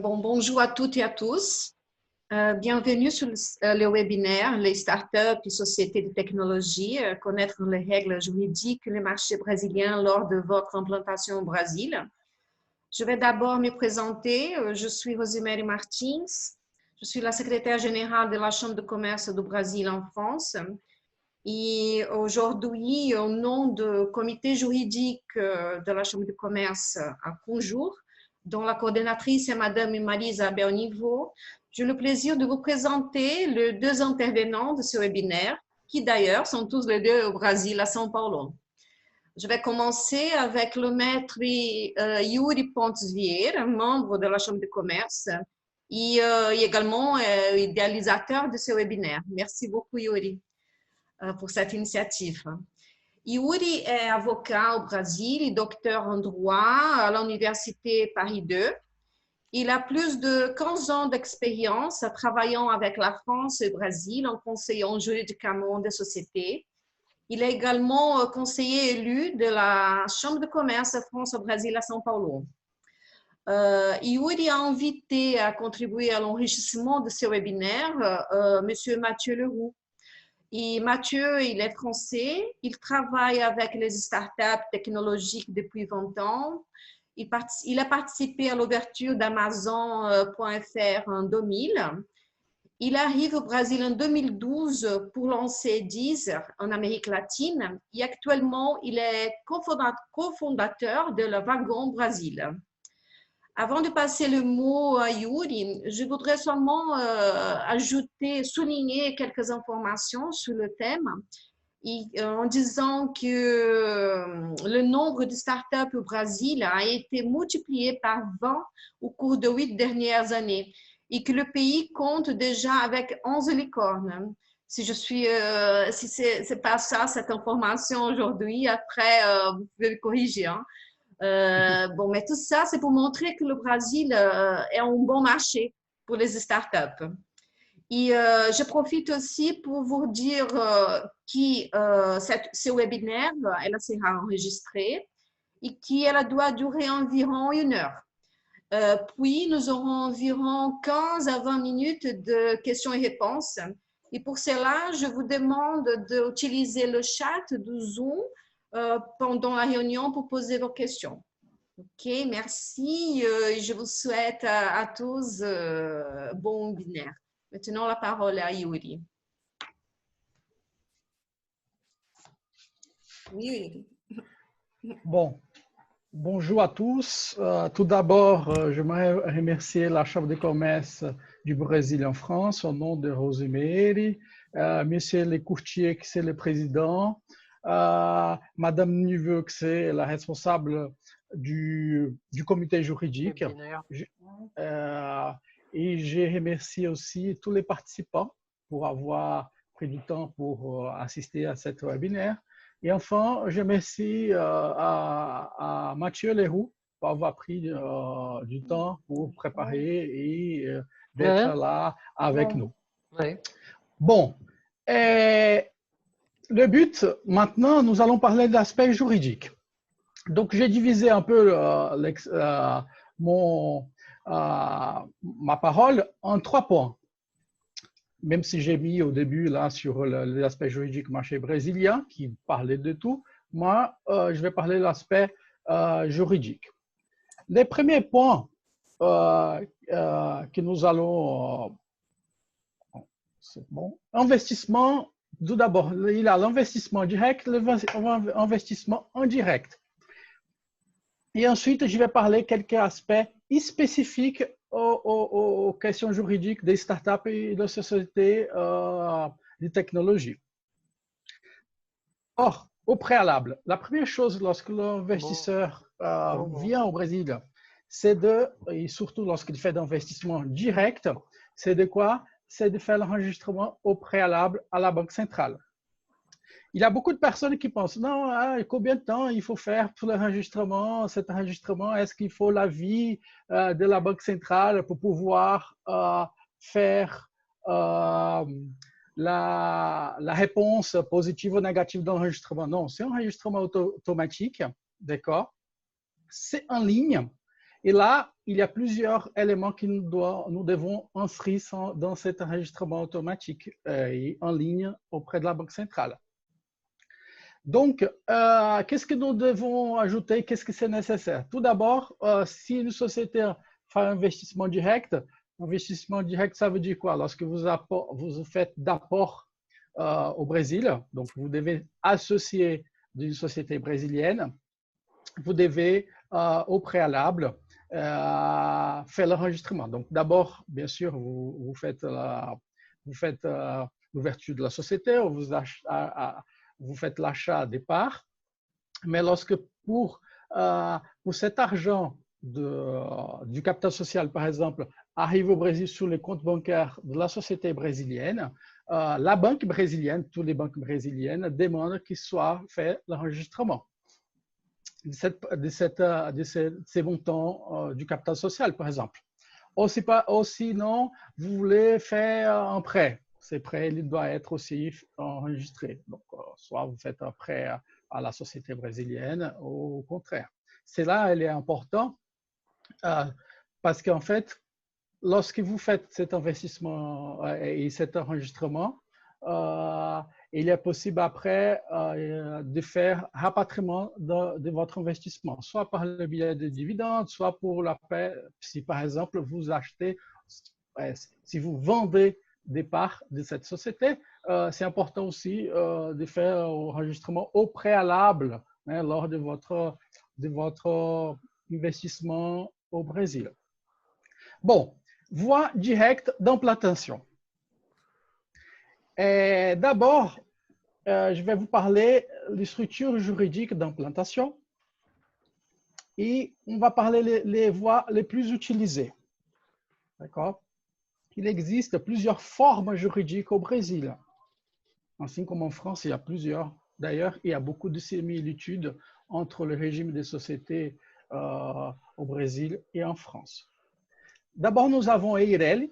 Bonjour à toutes et à tous. Bienvenue sur le webinaire Les startups et sociétés de technologie, connaître les règles juridiques du marché brésilien lors de votre implantation au Brésil. Je vais d'abord me présenter. Je suis Rosemary Martins. Je suis la secrétaire générale de la Chambre de commerce du Brésil en France. Et aujourd'hui, au nom du comité juridique de la Chambre de commerce à Conjour, dont la coordonnatrice est Madame Marie-Isabelle Niveau, j'ai le plaisir de vous présenter les deux intervenants de ce webinaire, qui d'ailleurs sont tous les deux au Brésil, à São Paulo. Je vais commencer avec le maître Yuri Pontes Vieira, membre de la Chambre de commerce et également idéalisateur de ce webinaire. Merci beaucoup, Yuri, pour cette initiative. Yuri est avocat au Brésil et docteur en droit à l'Université Paris 2. Il a plus de 15 ans d'expérience travaillant avec la France et le Brésil en conseillant juridiquement des sociétés. Il est également conseiller élu de la Chambre de commerce France-Brésil à São Paulo. Yuri a invité à contribuer à l'enrichissement de ce webinaire M. Mathieu Leroux. Et Mathieu, il est français, il travaille avec les startups technologiques depuis 20 ans. Il a participé à l'ouverture d'Amazon.fr en 2000. Il arrive au Brésil en 2012 pour lancer Deezer en Amérique latine et actuellement, il est cofondateur de la Wagon Brésil. Avant de passer le mot à Yuri, je voudrais seulement souligner quelques informations sur le thème en disant que le nombre de startups au Brésil a été multiplié par 20 au cours des 8 dernières années et que le pays compte déjà avec 11 licornes. Si c'est pas ça, cette information aujourd'hui, après, vous pouvez le corriger. Hein. Mais tout ça, c'est pour montrer que le Brésil est un bon marché pour les startups. Et je profite aussi pour vous dire que ce webinaire, elle sera enregistrée et qu'elle doit durer environ 1 heure. Puis, nous aurons environ 15 à 20 minutes de questions et réponses. Et pour cela, je vous demande d'utiliser le chat de Zoom pendant la réunion pour poser vos questions. OK, merci. Je vous souhaite à tous bon webinaire. Maintenant, la parole à Yuri. Yuri. Bon, bonjour à tous. Tout d'abord, j'aimerais remercier la Chambre de commerce du Brésil en France au nom de Rosemary, Monsieur Lecourtier, qui est le président, Madame Niveau, qui est la responsable du comité juridique. Et je remercie aussi tous les participants pour avoir pris du temps pour assister à cet webinaire. Et enfin, je remercie à Mathieu Leroux pour avoir pris du temps pour préparer et d'être là avec nous. Bon, le but, maintenant, nous allons parler de l'aspect juridique. Donc, j'ai divisé un peu ma parole en 3 points. Même si j'ai mis au début là sur l'aspect juridique marché brésilien qui parlait de tout, moi, je vais parler de l'aspect juridique. Les premiers points que nous allons... c'est bon. Investissement, tout d'abord, il y a l'investissement direct, l'investissement indirect. Et ensuite, je vais parler quelques aspects spécifiques aux questions juridiques des startups et des sociétés de technologie. Or, au préalable, la première chose lorsque l'investisseur vient au Brésil, c'est et surtout lorsqu'il fait d'investissement direct, c'est de quoi? C'est de faire l'enregistrement au préalable à la Banque centrale. Il y a beaucoup de personnes qui pensent, non, combien de temps il faut faire pour l'enregistrement, cet enregistrement, est-ce qu'il faut l'avis de la Banque centrale pour pouvoir faire la réponse positive ou négative de l'enregistrement? Non, c'est un enregistrement automatique, d'accord? C'est en ligne Et là, il y a plusieurs éléments que nous devons inscrire dans cet enregistrement automatique et en ligne auprès de la Banque centrale. Donc, qu'est-ce que nous devons ajouter? Qu'est-ce que c'est nécessaire? Tout d'abord, si une société fait un investissement direct, ça veut dire quoi? Lorsque vous faites d'apport au Brésil, donc vous devez associer d'une société brésilienne, vous devez au préalable faire l'enregistrement. Donc, d'abord, bien sûr, vous faites l'ouverture de la société, vous faites l'achat des parts, mais lorsque pour cet argent du capital social, par exemple, arrive au Brésil sur les comptes bancaires de la société brésilienne, la banque brésilienne, toutes les banques brésiliennes demandent qu'il soit fait l'enregistrement de ces montants du capital social, par exemple. Ou sinon, vous voulez faire un prêt. Ces prêts, il doit être aussi enregistré. Donc, soit vous faites un prêt à la société brésilienne, ou au contraire. C'est là, il est important parce qu'en fait, lorsque vous faites cet investissement et cet enregistrement, il est possible après de faire rapatriement de votre investissement, soit par le biais de dividendes, soit pour la paix, si par exemple vous achetez, si vous vendez des parts de cette société, c'est important aussi de faire l'enregistrement au préalable lors de votre investissement au Brésil. Bon, voie directe d'implantation. D'abord, je vais vous parler des structures juridiques d'implantation et on va parler les voies les plus utilisées. D'accord? Il existe plusieurs formes juridiques au Brésil. Ainsi comme en France, il y a plusieurs. D'ailleurs, il y a beaucoup de similitudes entre le régime des sociétés au Brésil et en France. D'abord, nous avons EIRELI,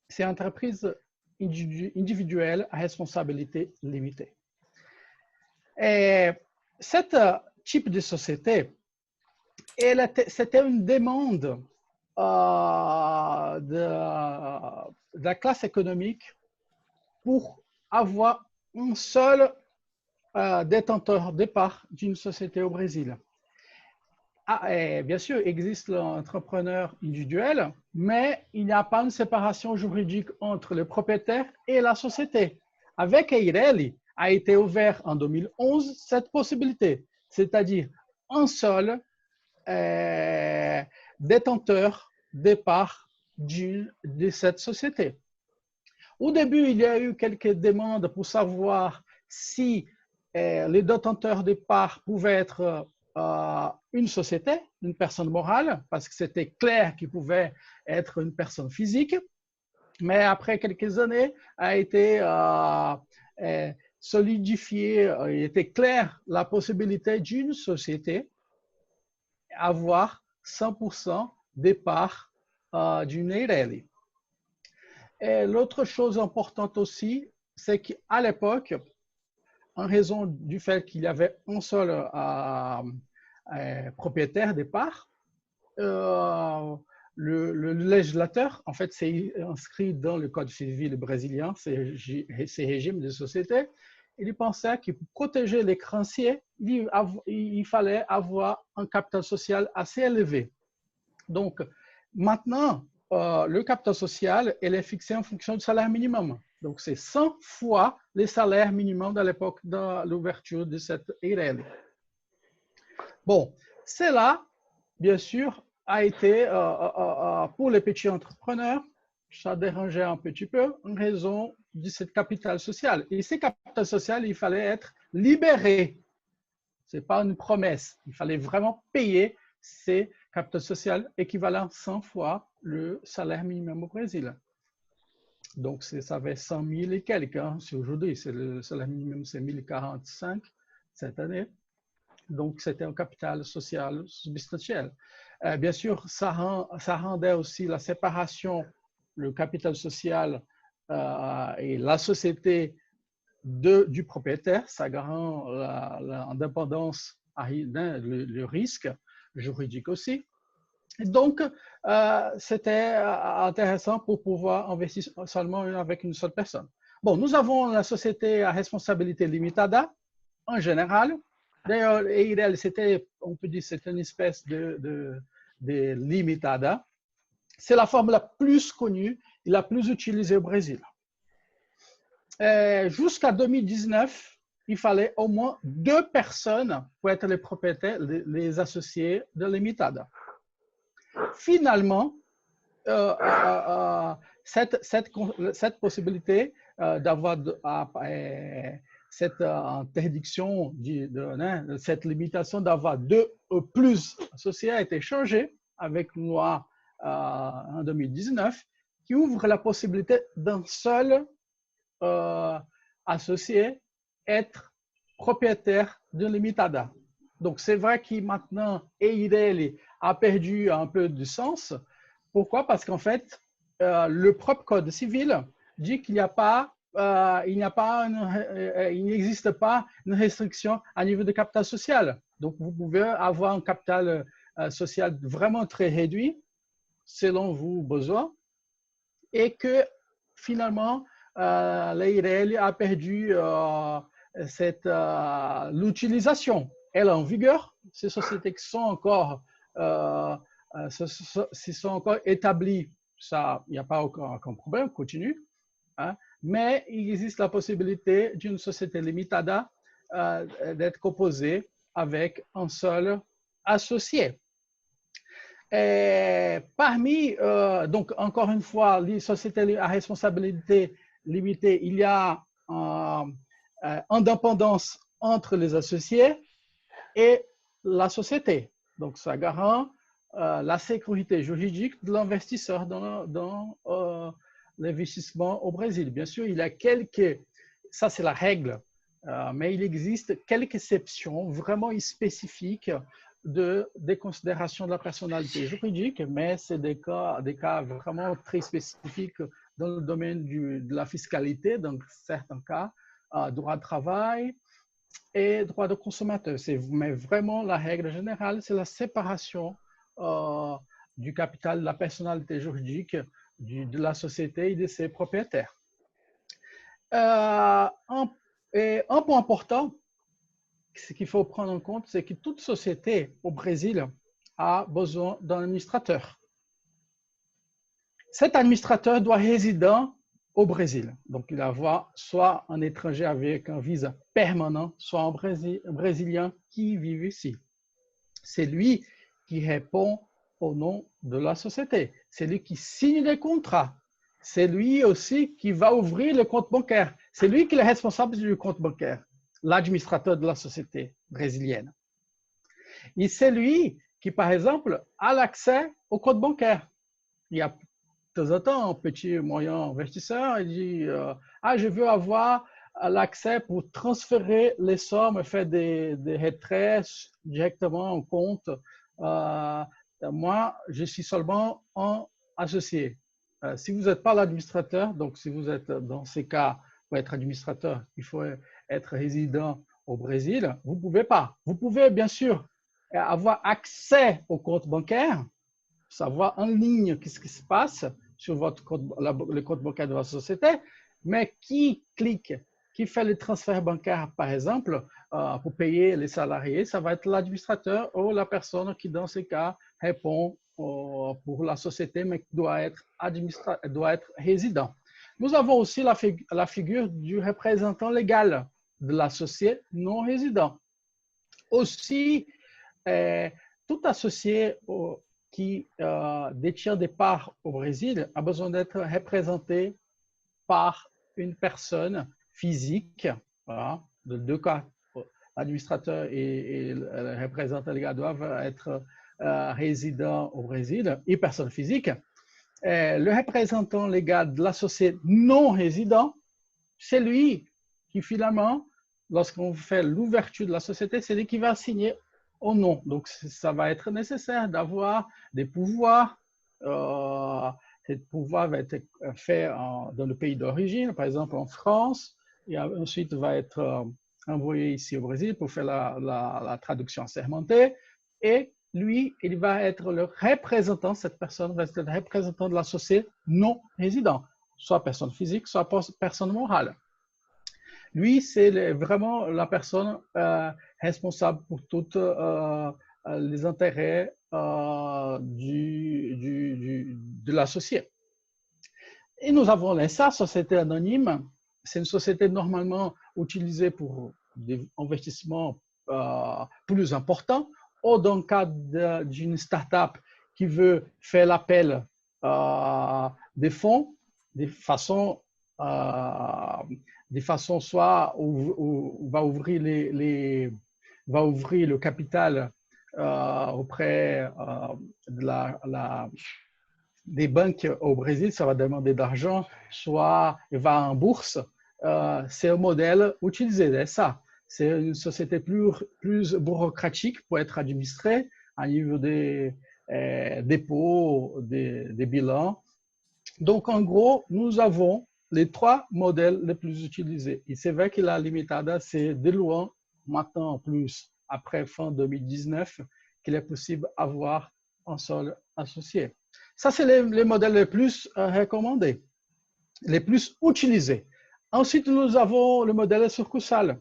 c'est entreprise individuelle à responsabilité limitée. Et ce type de société, c'était une demande de la classe économique pour avoir un seul détenteur de parts d'une société au Brésil. Bien sûr, il existe l'entrepreneur individuel, mais il n'y a pas une séparation juridique entre le propriétaire et la société. Avec EIRELI, a été ouvert en 2011 cette possibilité, c'est-à-dire un seul détenteur des parts de cette société. Au début, il y a eu quelques demandes pour savoir si les détenteurs des parts pouvaient être une société, une personne morale, parce que c'était clair qu'il pouvait être une personne physique. Mais après quelques années, a été solidifié, il était clair la possibilité d'une société avoir 100% des parts d'une EIRELI. Et l'autre chose importante aussi, c'est qu'à l'époque, en raison du fait qu'il y avait un seul propriétaire des parts, le législateur, en fait, c'est inscrit dans le Code civil brésilien, ces régimes de société, il pensait que pour protéger les créanciers, il fallait avoir un capital social assez élevé. Donc, maintenant, le capital social, il est fixé en fonction du salaire minimum. Donc, c'est 100 fois le salaire minimum de l'époque de l'ouverture de cette EIRELI. Bon, cela, bien sûr, a été, pour les petits entrepreneurs, ça dérangeait un petit peu en raison de ce capital social. Et ce capital social, il fallait être libéré. Ce n'est pas une promesse. Il fallait vraiment payer ces capital social équivalent 100 fois le salaire minimum au Brésil. Donc, ça avait 100 000 et quelques. Hein. Aujourd'hui, le salaire minimum, c'est 1045 cette année. Donc, c'était un capital social substantiel. Bien sûr, ça rendait aussi la séparation, le capital social et la société du propriétaire. Ça garant l'indépendance, le risque juridique aussi. Donc, c'était intéressant pour pouvoir investir seulement avec une seule personne. Bon, nous avons la société à responsabilité limitée en général. D'ailleurs, EIREL, on peut dire, c'est une espèce de limitada. C'est la forme la plus connue et la plus utilisée au Brésil. Jusqu'à 2019, il fallait au moins 2 personnes pour être les propriétaires, les associés de limitada. Finalement, cette possibilité d'avoir cette interdiction, cette limitation d'avoir 2 ou plus associés a été changée avec une loi en 2019 qui ouvre la possibilité d'un seul associé être propriétaire de limitada. Donc, c'est vrai que maintenant, EIREL a perdu un peu de sens. Pourquoi? Parce qu'en fait, le propre code civil dit qu'il n'y a pas, il n'existe pas une restriction à niveau de capital social. Donc, vous pouvez avoir un capital social vraiment très réduit selon vos besoins et que finalement, l'EIREL a perdu l'utilisation. Elle est en vigueur. Ces sociétés qui sont encore, sont encore établies, ça, il n'y a pas aucun problème, continue. Hein, mais il existe la possibilité d'une société limitada d'être composée avec un seul associé. Et parmi, donc encore une fois, les sociétés à responsabilité limitée, il y a indépendance entre les associés et la société. Donc, ça garant la sécurité juridique de l'investisseur dans l'investissement au Brésil. Bien sûr, il y a ça c'est la règle, mais il existe quelques exceptions vraiment spécifiques des considérations de la personnalité juridique, mais c'est des cas vraiment très spécifiques dans le domaine de la fiscalité, dans certains cas, droit de travail et droit de consommateur. Mais vraiment, la règle générale, c'est la séparation du capital, de la personnalité juridique, de la société et de ses propriétaires. Un point important, ce qu'il faut prendre en compte, c'est que toute société au Brésil a besoin d'un administrateur. Cet administrateur doit résider au Brésil. Donc, il doit avoir soit un étranger avec un visa permanent, soit un Brésilien qui vit ici. C'est lui qui répond au nom de la société. C'est lui qui signe les contrats. C'est lui aussi qui va ouvrir le compte bancaire. C'est lui qui est responsable du compte bancaire, l'administrateur de la société brésilienne. Et c'est lui qui, par exemple, a l'accès au compte bancaire. Il y a de temps en temps un petit moyen investisseur, il dit je veux avoir l'accès pour transférer les sommes, faire des retraits directement au compte. Moi, je suis seulement un associé. Si vous n'êtes pas l'administrateur, donc si vous êtes dans ces cas, pour être administrateur, il faut être résident au Brésil, vous ne pouvez pas. Vous pouvez bien sûr avoir accès au compte bancaire, savoir en ligne ce qui se passe sur votre compte, le compte bancaire de votre société, mais qui clique, qui fait le transfert bancaire, par exemple, pour payer les salariés, ça va être l'administrateur ou la personne qui, dans ce cas, répond pour la société, mais qui doit être résident. Nous avons aussi la figure du représentant légal de l'associé non résident. Aussi, tout associé qui détient des parts au Brésil a besoin d'être représenté par une personne physique. Voilà. Dans 2 cas, l'administrateur et le représentant légal doivent être résidents au Brésil et personne physique. Le représentant légal de l'associé non résident, c'est lui qui finalement, lorsqu'on fait l'ouverture de la société, c'est lui qui va signer au nom. Donc, ça va être nécessaire d'avoir des pouvoirs. Ces pouvoirs vont être faits dans le pays d'origine, par exemple en France, et ensuite va être envoyé ici au Brésil pour faire la traduction assermentée. Et lui, il va être le représentant, cette personne va être le représentant de l'associé non résident, soit personne physique, soit personne morale. Lui, c'est vraiment la personne responsable pour tous les intérêts de l'associé. Et nous avons l'ESA, Société anonyme. C'est une société normalement utilisée pour des investissements plus importants ou dans le cadre d'une start-up qui veut faire l'appel des fonds de façon soit où va ouvrir va ouvrir le capital auprès des banques au Brésil, ça va demander d'argent, soit il va en bourse. C'est un modèle utilisé, c'est ça. C'est une société plus bureaucratique pour être administrée à niveau des dépôts, des bilans. Donc, en gros, nous avons les 3 modèles les plus utilisés. Et c'est vrai que la limitada, c'est de loin, maintenant en plus, après fin 2019, qu'il est possible d'avoir un seul associé. Ça, c'est les modèles les plus recommandés, les plus utilisés. Ensuite, nous avons le modèle succursale.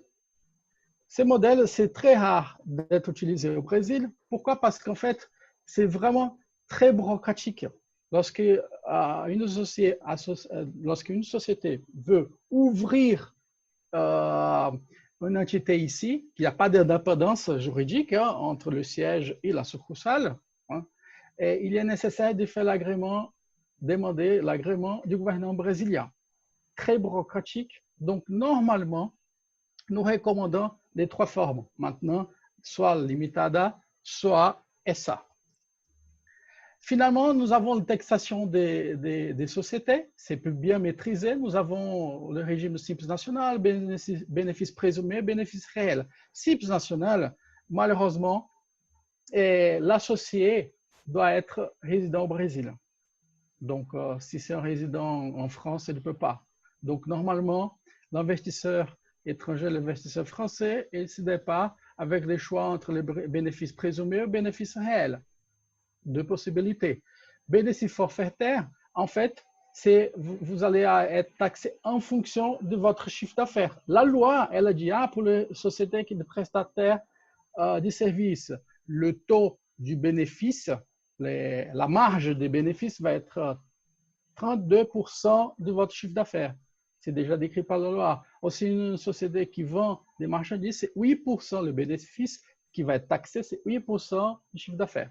Ces modèles, c'est très rare d'être utilisé au Brésil. Pourquoi? Parce qu'en fait, c'est vraiment très bureaucratique. Lorsqu'une société veut ouvrir une entité ici, il n'y a pas d'indépendance juridique entre le siège et la succursale, et il est nécessaire de faire demander l'agrément du gouvernement brésilien. Très bureaucratique. Donc, normalement, nous recommandons les 3 formes. Maintenant, soit limitada, soit SA. Finalement, nous avons la taxation des sociétés. C'est plus bien maîtrisé. Nous avons le régime CIPS national, bénéfice présumé, bénéfice réel. CIPS national, malheureusement, l'associé doit être résident au Brésil. Donc, si c'est un résident en France, il ne peut pas. Donc, normalement, l'investisseur étranger, l'investisseur français, il ne se débat avec les choix entre les bénéfices présumés et les bénéfices réels. 2 possibilités. Bénéfice forfaitaire, en fait, vous allez être taxé en fonction de votre chiffre d'affaires. La loi, elle a dit, pour les sociétés qui sont prestataires de services, le taux du bénéfice, la marge des bénéfices va être 32% de votre chiffre d'affaires. C'est déjà décrit par la loi. Aussi, une société qui vend des marchandises, c'est 8% le bénéfice qui va être taxé, c'est 8% du chiffre d'affaires.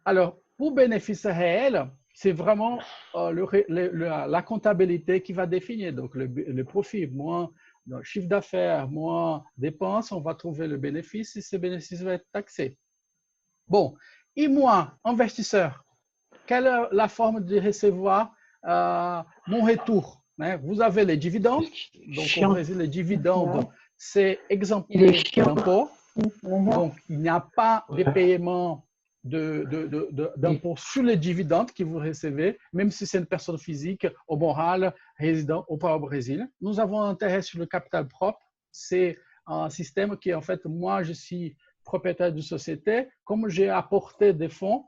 Alors, pour bénéfice réel, c'est vraiment la comptabilité qui va définir. Donc, le profit moins le chiffre d'affaires moins dépenses, on va trouver le bénéfice et ce bénéfice va être taxé. Bon, et moi, investisseur, quelle est la forme de recevoir mon retour? Vous avez les dividendes. Donc, au Brésil, les dividendes, c'est exempté d'impôts. Donc, il n'y a pas de paiement d'impôts sur les dividendes que vous recevez, même si c'est une personne physique ou morale, résident ou pas au Brésil. Nous avons intérêt sur le capital propre. C'est un système qui, en fait, moi, je suis propriétaire d'une société. Comme j'ai apporté des fonds,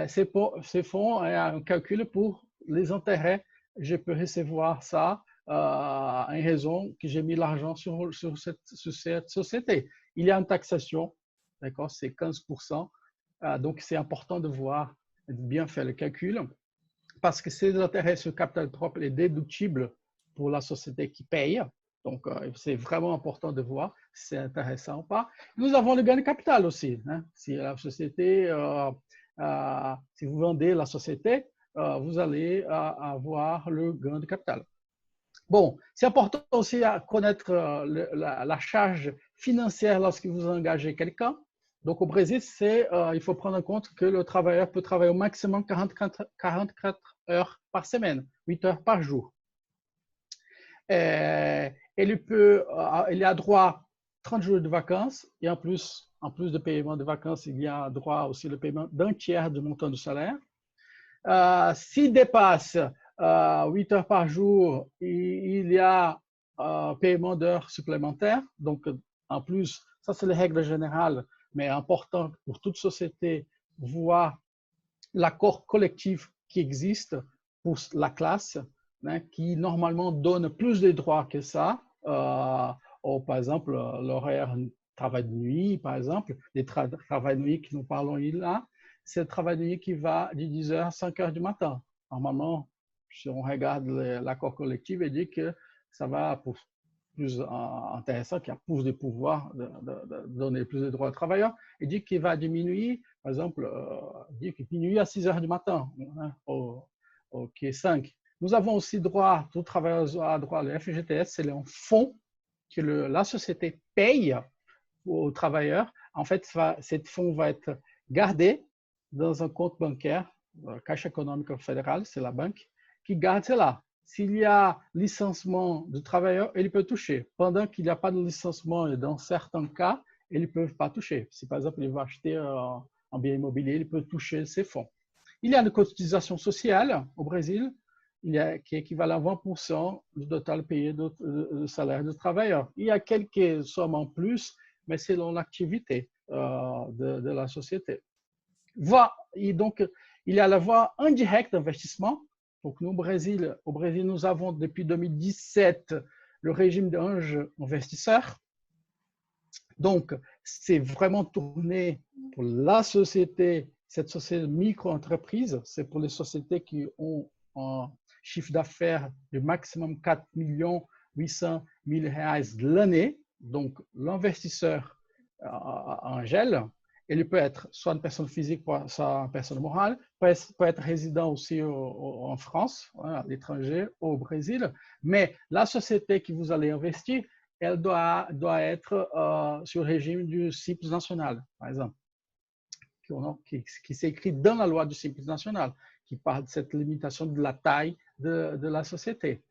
ces fonds, il y a un calcul pour les intérêts. Je peux recevoir ça en raison que j'ai mis l'argent sur cette société. Il y a une taxation, d'accord, c'est 15%. Donc, c'est important de voir, de bien faire le calcul, parce que ces intérêts sur le capital propre est déductible pour la société qui paye. Donc, c'est vraiment important de voir si c'est intéressant ou pas. Nous avons le gain de capital aussi. Si la société, si vous vendez la société, vous allez avoir le gain de capital. Bon, c'est important aussi à connaître la charge financière lorsque vous engagez quelqu'un. Donc, au Brésil, il faut prendre en compte que le travailleur peut travailler au maximum 44 heures par semaine, 8 heures par jour. Il a droit à 30 jours de vacances et en plus de paiement de vacances, il y a droit aussi au paiement d'un tiers du montant du salaire. S'il dépasse 8 heures par jour, il y a paiement d'heures supplémentaires. Donc, en plus, ça, c'est les règles générales mais important pour toute société, voir l'accord collectif qui existe pour la classe, hein, qui normalement donne plus de droits que ça. Par exemple, l'horaire travail de nuit, par exemple, les travail de nuit que nous parlons là, c'est le travail de nuit qui va de 10 h à 5 h du matin. Normalement, si on regarde l'accord collectif, il dit que ça va pour plus intéressant, qu'il y a plus de pouvoir de donner plus de droits aux travailleurs. Il dit qu'il va diminuer, par exemple, il dit qu'il diminue à 6 h du matin, hein, au Q5. Nous avons aussi droit, tout travailleur a droit, le FGTS, c'est un fonds que la société paye aux travailleurs. En fait, ce fonds va être gardé dans un compte bancaire, la Caixa Econômica Federal, c'est la banque, qui garde cela. S'il y a licenciement de travailleurs, il peut toucher. Pendant qu'il n'y a pas de licenciement, et dans certains cas, ils ne peuvent pas toucher. Si par exemple, il va acheter un bien immobilier, il peut toucher ces fonds. Il y a une cotisation sociale au Brésil, qui est équivalent à 20% du total payé de salaire de travailleurs. Il y a quelques sommes en plus, mais selon l'activité de la société. Et donc, il y a la voie indirecte d'investissement. Donc, nous, au Brésil, nous avons depuis 2017 le régime d'ange investisseur. Donc, c'est vraiment tourné pour la société, cette société micro-entreprise. C'est pour les sociétés qui ont un chiffre d'affaires de maximum 4 800 000 reais l'année. Donc, l'investisseur Angèle, il peut être soit une personne physique, soit une personne morale, peut être résident aussi en France, à l'étranger, au Brésil, mais la société que vous allez investir, elle doit être sur le régime du CIPS national, par exemple, qui s'écrit dans la loi du CIPS national, qui parle de cette limitation de la taille de la société.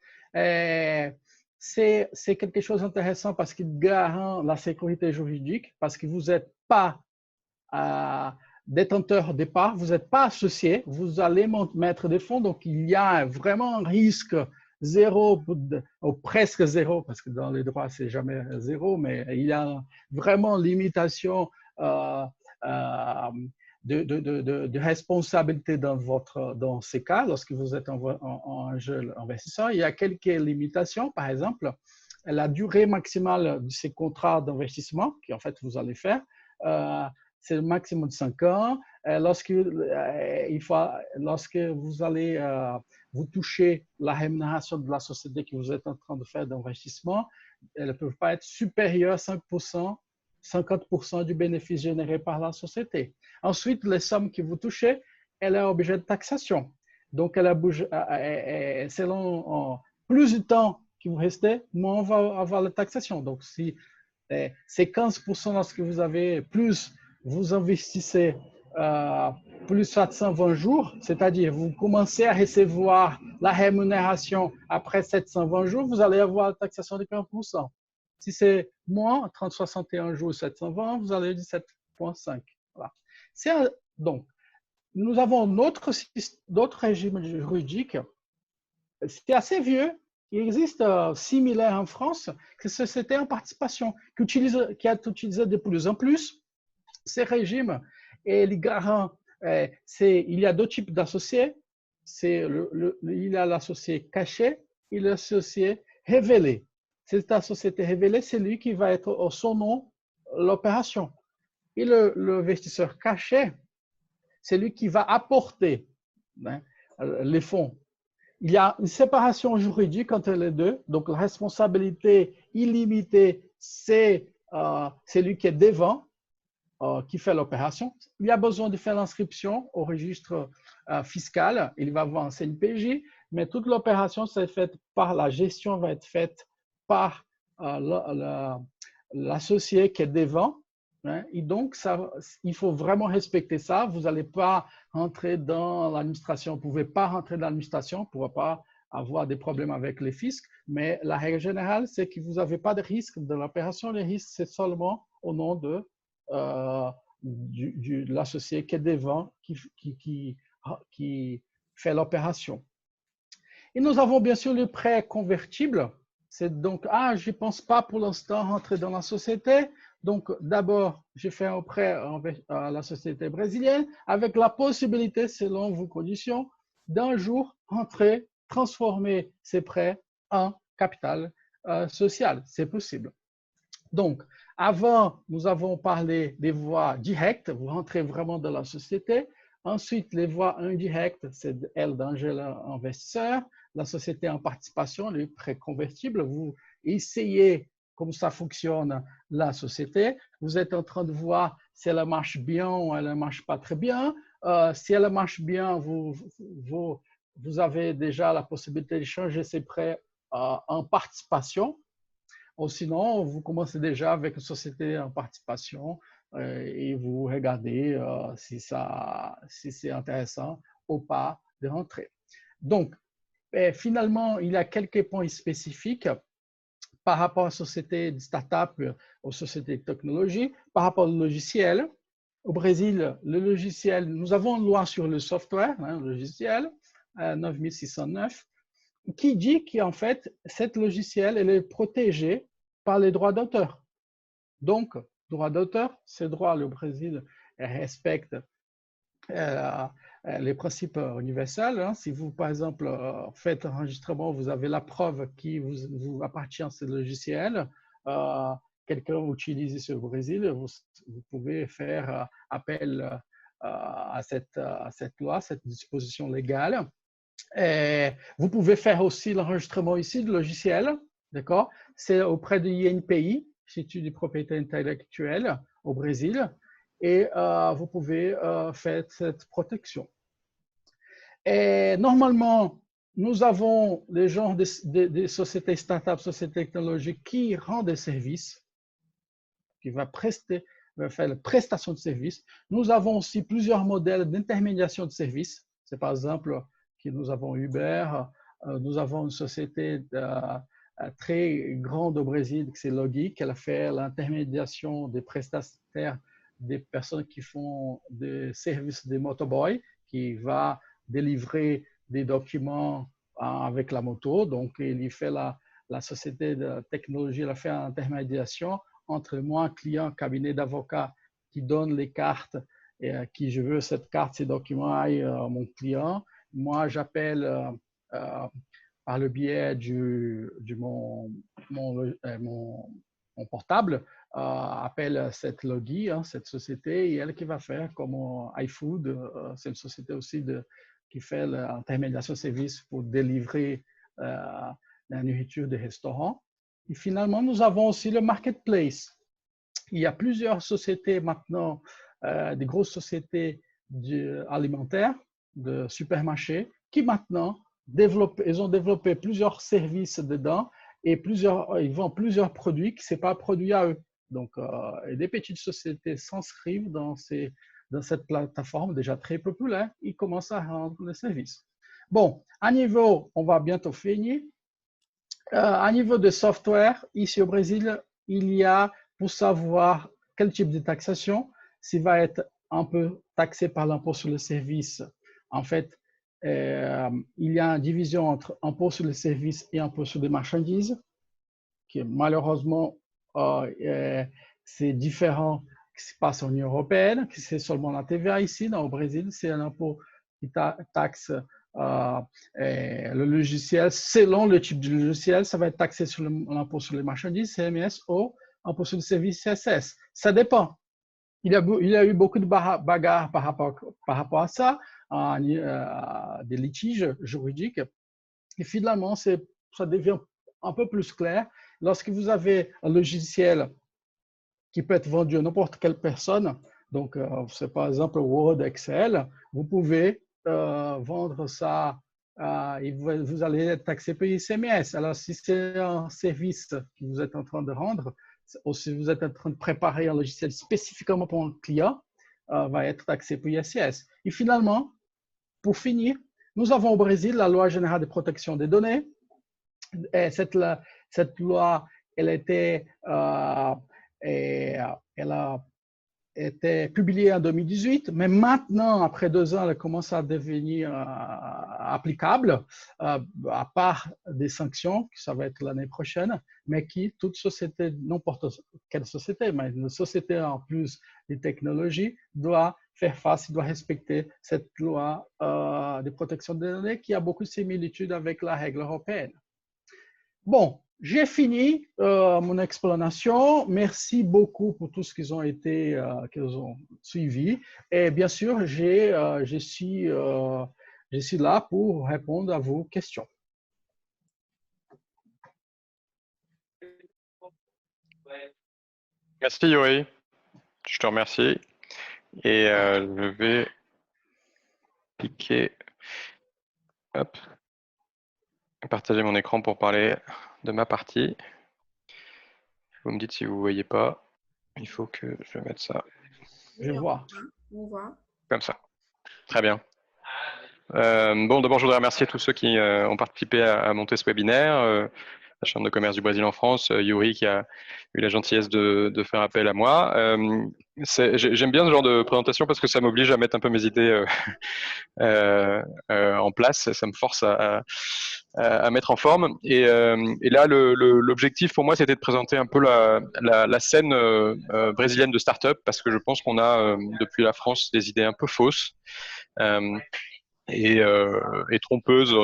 C'est quelque chose d'intéressant parce qu'il garant la sécurité juridique, parce que vous n'êtes pas détenteur au départ, vous n'êtes pas associé, vous allez mettre des fonds, donc il y a vraiment un risque zéro, ou presque zéro, parce que dans les droits, c'est jamais zéro, mais il y a vraiment limitation de responsabilité dans ces cas, lorsque vous êtes un jeune investisseur. Il y a quelques limitations, par exemple, la durée maximale de ces contrats d'investissement, qu'en fait vous allez faire, c'est le maximum de 5 ans. Lorsque vous allez vous toucher la rémunération de la société que vous êtes en train de faire d'investissement, elles ne peuvent pas être supérieures à 5%, 50% du bénéfice généré par la société. Ensuite, les sommes que vous touchez, elles sont objet de taxation. Donc, selon plus de temps que vous restez, moins on va avoir la taxation. Donc, si c'est 15% lorsque vous avez plus, vous investissez plus 720 jours, c'est-à-dire vous commencez à recevoir la rémunération après 720 jours, vous allez avoir la taxation de 15%. Si c'est moins, entre 61 jours et 720, vous allez 17,5. Voilà. Donc, nous avons d'autres régimes juridiques. C'est assez vieux. Il existe similaire en France, que c'était en participation, qui est utilisé de plus en plus. Ces régimes, et les garants, il y a deux types d'associés. Il y a l'associé caché et l'associé révélé. Cette société révélée, c'est lui qui va être au son nom l'opération. Et l'investisseur caché, c'est lui qui va apporter les fonds. Il y a une séparation juridique entre les deux. Donc, la responsabilité illimitée, c'est celui qui est devant, qui fait l'opération. Il y a besoin de faire l'inscription au registre fiscal. Il va avoir un CNPJ, mais toute l'opération, c'est faite par la gestion, va être faite par l'associé qui est devant. Et donc, il faut vraiment respecter ça. Vous n'allez pas rentrer dans l'administration. Vous ne pouvez pas rentrer dans l'administration. Vous ne pourrez pas avoir des problèmes avec les fiscs. Mais la règle générale, c'est que vous n'avez pas de risque de l'opération. Le risque, c'est seulement au nom de l'associé qui est devant, qui fait l'opération. Et nous avons bien sûr le prêt convertible. C'est donc, je ne pense pas pour l'instant rentrer dans la société. Donc, d'abord, j'ai fait un prêt à la société brésilienne avec la possibilité, selon vos conditions, d'un jour rentrer, transformer ces prêts en capital social. C'est possible. Donc, avant, nous avons parlé des voies directes, vous rentrez vraiment dans la société. Ensuite, les voies indirectes, c'est elle d'Angel investisseur, la société en participation, les prêts convertibles. Vous essayez comment ça fonctionne la société. Vous êtes en train de voir si elle marche bien ou elle ne marche pas très bien. Si elle marche bien, vous avez déjà la possibilité de changer ces prêts en participation. Ou sinon, vous commencez déjà avec une société en participation et vous regardez si c'est intéressant ou pas de rentrer. Donc, finalement, il y a quelques points spécifiques par rapport aux sociétés de start-up, aux sociétés de technologie, par rapport au logiciel. Au Brésil, le logiciel, nous avons une loi sur le software, le logiciel, 9609, qui dit qu'en fait, cette logiciel, elle est protégée par les droits d'auteur. Donc, droits d'auteur, ces droits, le Brésil respecte les principes universels. Hein. Si vous, par exemple, faites un enregistrement, vous avez la preuve qui vous appartient à ce logiciel, quelqu'un utilise ce Brésil, vous pouvez faire appel à cette loi, cette disposition légale. Et vous pouvez faire aussi l'enregistrement ici du logiciel, d'accord? C'est auprès de l'INPI, Institut de propriété intellectuelle au Brésil, et vous pouvez faire cette protection. Et normalement, nous avons les genres des sociétés start-up, sociétés technologiques qui rendent des services, qui va faire la prestation de services. Nous avons aussi plusieurs modèles d'intermédiation de services. C'est par exemple que nous avons Uber, nous avons une société très grande au Brésil, c'est Logi, qui a fait l'intermédiation des prestataires, des personnes qui font des services de motoboy, qui va délivrer des documents avec la moto. Donc, il y fait la société de technologie, elle a fait l'intermédiation entre moi, client, cabinet d'avocat qui donne les cartes et qui je veux cette carte, ces documents aillent à mon client. Moi, j'appelle par le biais de mon portable, appelle cette Logi, hein, cette société, et elle qui va faire comme iFood, c'est une société aussi qui fait l'intermédiation de services pour délivrer la nourriture des restaurants. Et finalement, nous avons aussi le marketplace. Il y a plusieurs sociétés maintenant, des grosses sociétés alimentaires, de supermarchés, qui maintenant ils ont développé plusieurs services dedans et ils vendent plusieurs produits qui ne sont pas produits à eux. Donc, des petites sociétés s'inscrivent dans cette plateforme déjà très populaire. Ils commencent à rendre les services. Bon, à niveau, on va bientôt finir. À niveau de software, ici au Brésil, il y a, pour savoir quel type de taxation, s'il va être un peu taxé par l'impôt sur le service. En fait, il y a une division entre impôt sur les services et impôt sur les marchandises, qui malheureusement, c'est différent qui se passe en Union européenne, qui c'est seulement la TVA ici, au Brésil, c'est un impôt qui taxe le logiciel, selon le type de logiciel, ça va être taxé sur l'impôt sur les marchandises, CMS, ou impôt sur le service, CSS. Ça dépend. Il y a eu beaucoup de bagarres par rapport à ça, des litiges juridiques. Et finalement, ça devient un peu plus clair. Lorsque vous avez un logiciel qui peut être vendu à n'importe quelle personne, donc c'est par exemple Word, Excel, vous pouvez vendre ça et vous allez être taxé par ICMS. Alors, si c'est un service que vous êtes en train de rendre, ou si vous êtes en train de préparer un logiciel spécifiquement pour un client, va être taxé par ISS. Et finalement, pour finir, nous avons au Brésil la loi générale de protection des données. Et cette loi, elle a était publiée en 2018, mais maintenant, après 2 ans, elle commence à devenir applicable, à part des sanctions, ça va être l'année prochaine, mais qui, toute société, n'importe quelle société, mais une société en plus de technologie, doit faire face, doit respecter cette loi de protection des données qui a beaucoup de similitudes avec la règle européenne. Bon, j'ai fini mon explanation. Merci beaucoup pour tout ce qu'ils ont été, qu'ils ont suivi. Et bien sûr, je suis là pour répondre à vos questions. Merci Yuri, je te remercie. Et je vais cliquer, hop, partager mon écran pour parler de ma partie. Vous me dites si vous ne voyez pas. Il faut que je mette ça. Je vois. On voit. Comme ça. Très bien. Bon, d'abord, je voudrais remercier tous ceux qui ont participé à monter ce webinaire. La Chambre de commerce du Brésil en France, Yuri qui a eu la gentillesse de faire appel à moi. J'aime bien ce genre de présentation parce que ça m'oblige à mettre un peu mes idées en place. Ça me force à mettre en forme. Et là, l'objectif pour moi, c'était de présenter un peu la scène brésilienne de start-up parce que je pense qu'on a, depuis la France, des idées un peu fausses. Et trompeuse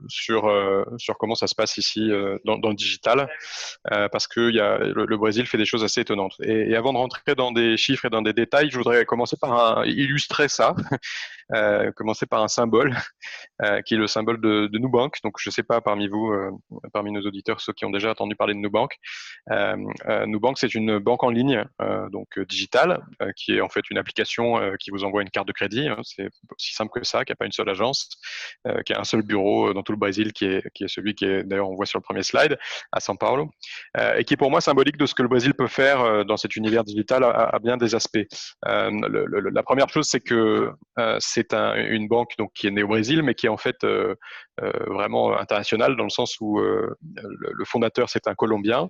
sur comment ça se passe ici dans le digital, parce que le Brésil fait des choses assez étonnantes. Et avant de rentrer dans des chiffres et dans des détails, je voudrais commencer par illustrer ça, commencer par un symbole qui est le symbole de Nubank. Donc, je ne sais pas parmi vous, parmi nos auditeurs, ceux qui ont déjà entendu parler de Nubank. Nubank, c'est une banque en ligne, donc digitale, qui est en fait une application qui vous envoie une carte de crédit. Hein. C'est aussi simple que ça, qui n'a pas une seule agence, qui a un seul bureau dans tout le Brésil, qui est celui qui est, d'ailleurs, on voit sur le premier slide, à São Paulo, et qui est pour moi symbolique de ce que le Brésil peut faire dans cet univers digital à bien des aspects. La première chose, c'est que c'est une banque donc, qui est née au Brésil, mais qui est en fait vraiment internationale dans le sens où le fondateur, c'est un Colombien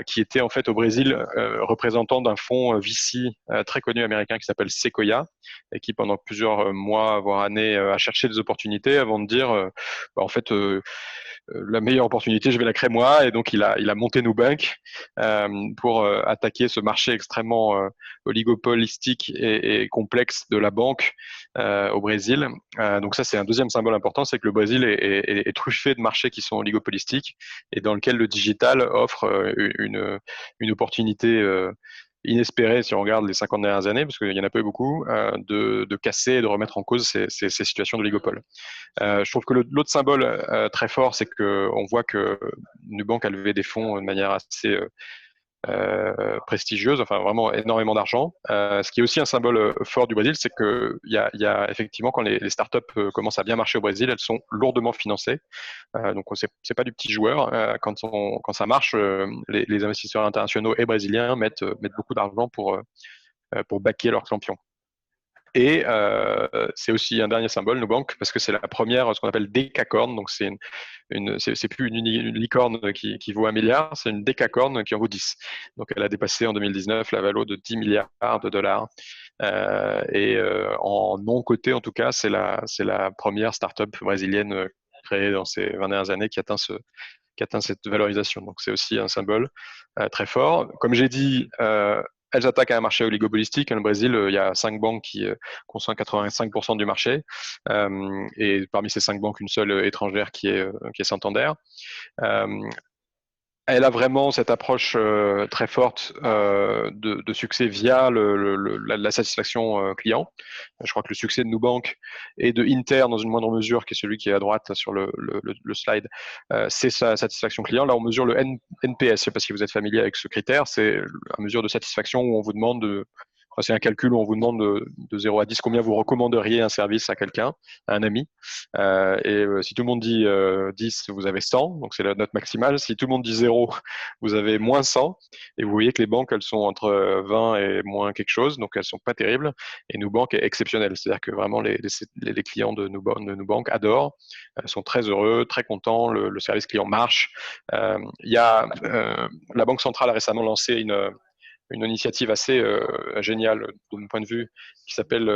qui était en fait au Brésil représentant d'un fonds VC très connu américain qui s'appelle Sequoia et qui pendant plusieurs mois, voire années, a cherché des opportunités avant de dire en fait la meilleure opportunité, je vais la créer moi. Et donc, il a monté Nubank pour attaquer ce marché extrêmement oligopolistique et complexe de la banque au Brésil. Donc ça, c'est un deuxième symbole important, c'est que le Brésil est truffé de marchés qui sont oligopolistiques et dans lequel le digital offre une opportunité inespérée, si on regarde les 50 dernières années, parce qu'il n'y en a pas eu beaucoup, de casser et de remettre en cause ces situations d'oligopole. Je trouve que l'autre symbole très fort, c'est qu'on voit que Nubank a levé des fonds de manière assez prestigieuse, enfin vraiment énormément d'argent. Ce qui est aussi un symbole fort du Brésil, c'est qu'il y a effectivement, quand les startups commencent à bien marcher au Brésil, elles sont lourdement financées. Donc c'est pas du petit joueur. Quand ça marche, les investisseurs internationaux et brésiliens mettent beaucoup d'argent pour backer leurs champions. Et c'est aussi un dernier symbole, Nubank, parce que c'est la première, ce qu'on appelle décacorne. Donc c'est plus une licorne qui vaut 1 milliard, c'est une décacorne qui en vaut 10. Donc elle a dépassé en 2019 la valeur de 10 milliards de dollars. En non coté, en tout cas, c'est la première start-up brésilienne créée dans ces 20 dernières années qui atteint cette valorisation. Donc c'est aussi un symbole très fort. Comme j'ai dit, elles attaquent à un marché oligopolistique. Dans le Brésil, il y a 5 banques qui concentrent 85% du marché. Et parmi ces 5 banques, une seule étrangère qui est Santander. Elle a vraiment cette approche très forte de succès via la satisfaction client. Je crois que le succès de Nubank et de Inter, dans une moindre mesure, qui est celui qui est à droite sur le slide, c'est sa satisfaction client. Là, on mesure le NPS. Je ne sais pas si vous êtes familier avec ce critère. C'est la mesure de satisfaction où on vous demande c'est un calcul où on vous demande de 0 à 10 combien vous recommanderiez un service à quelqu'un, à un ami. Si tout le monde dit 10, vous avez 100, donc c'est la note maximale. Si tout le monde dit 0, vous avez moins 100. Et vous voyez que les banques, elles sont entre 20 et moins quelque chose, donc elles sont pas terribles. Et Nubank est exceptionnel, c'est-à-dire que vraiment les clients de Nubank adorent, sont très heureux, très contents, le service client marche. La Banque centrale a récemment lancé une initiative assez géniale de mon point de vue, qui s'appelle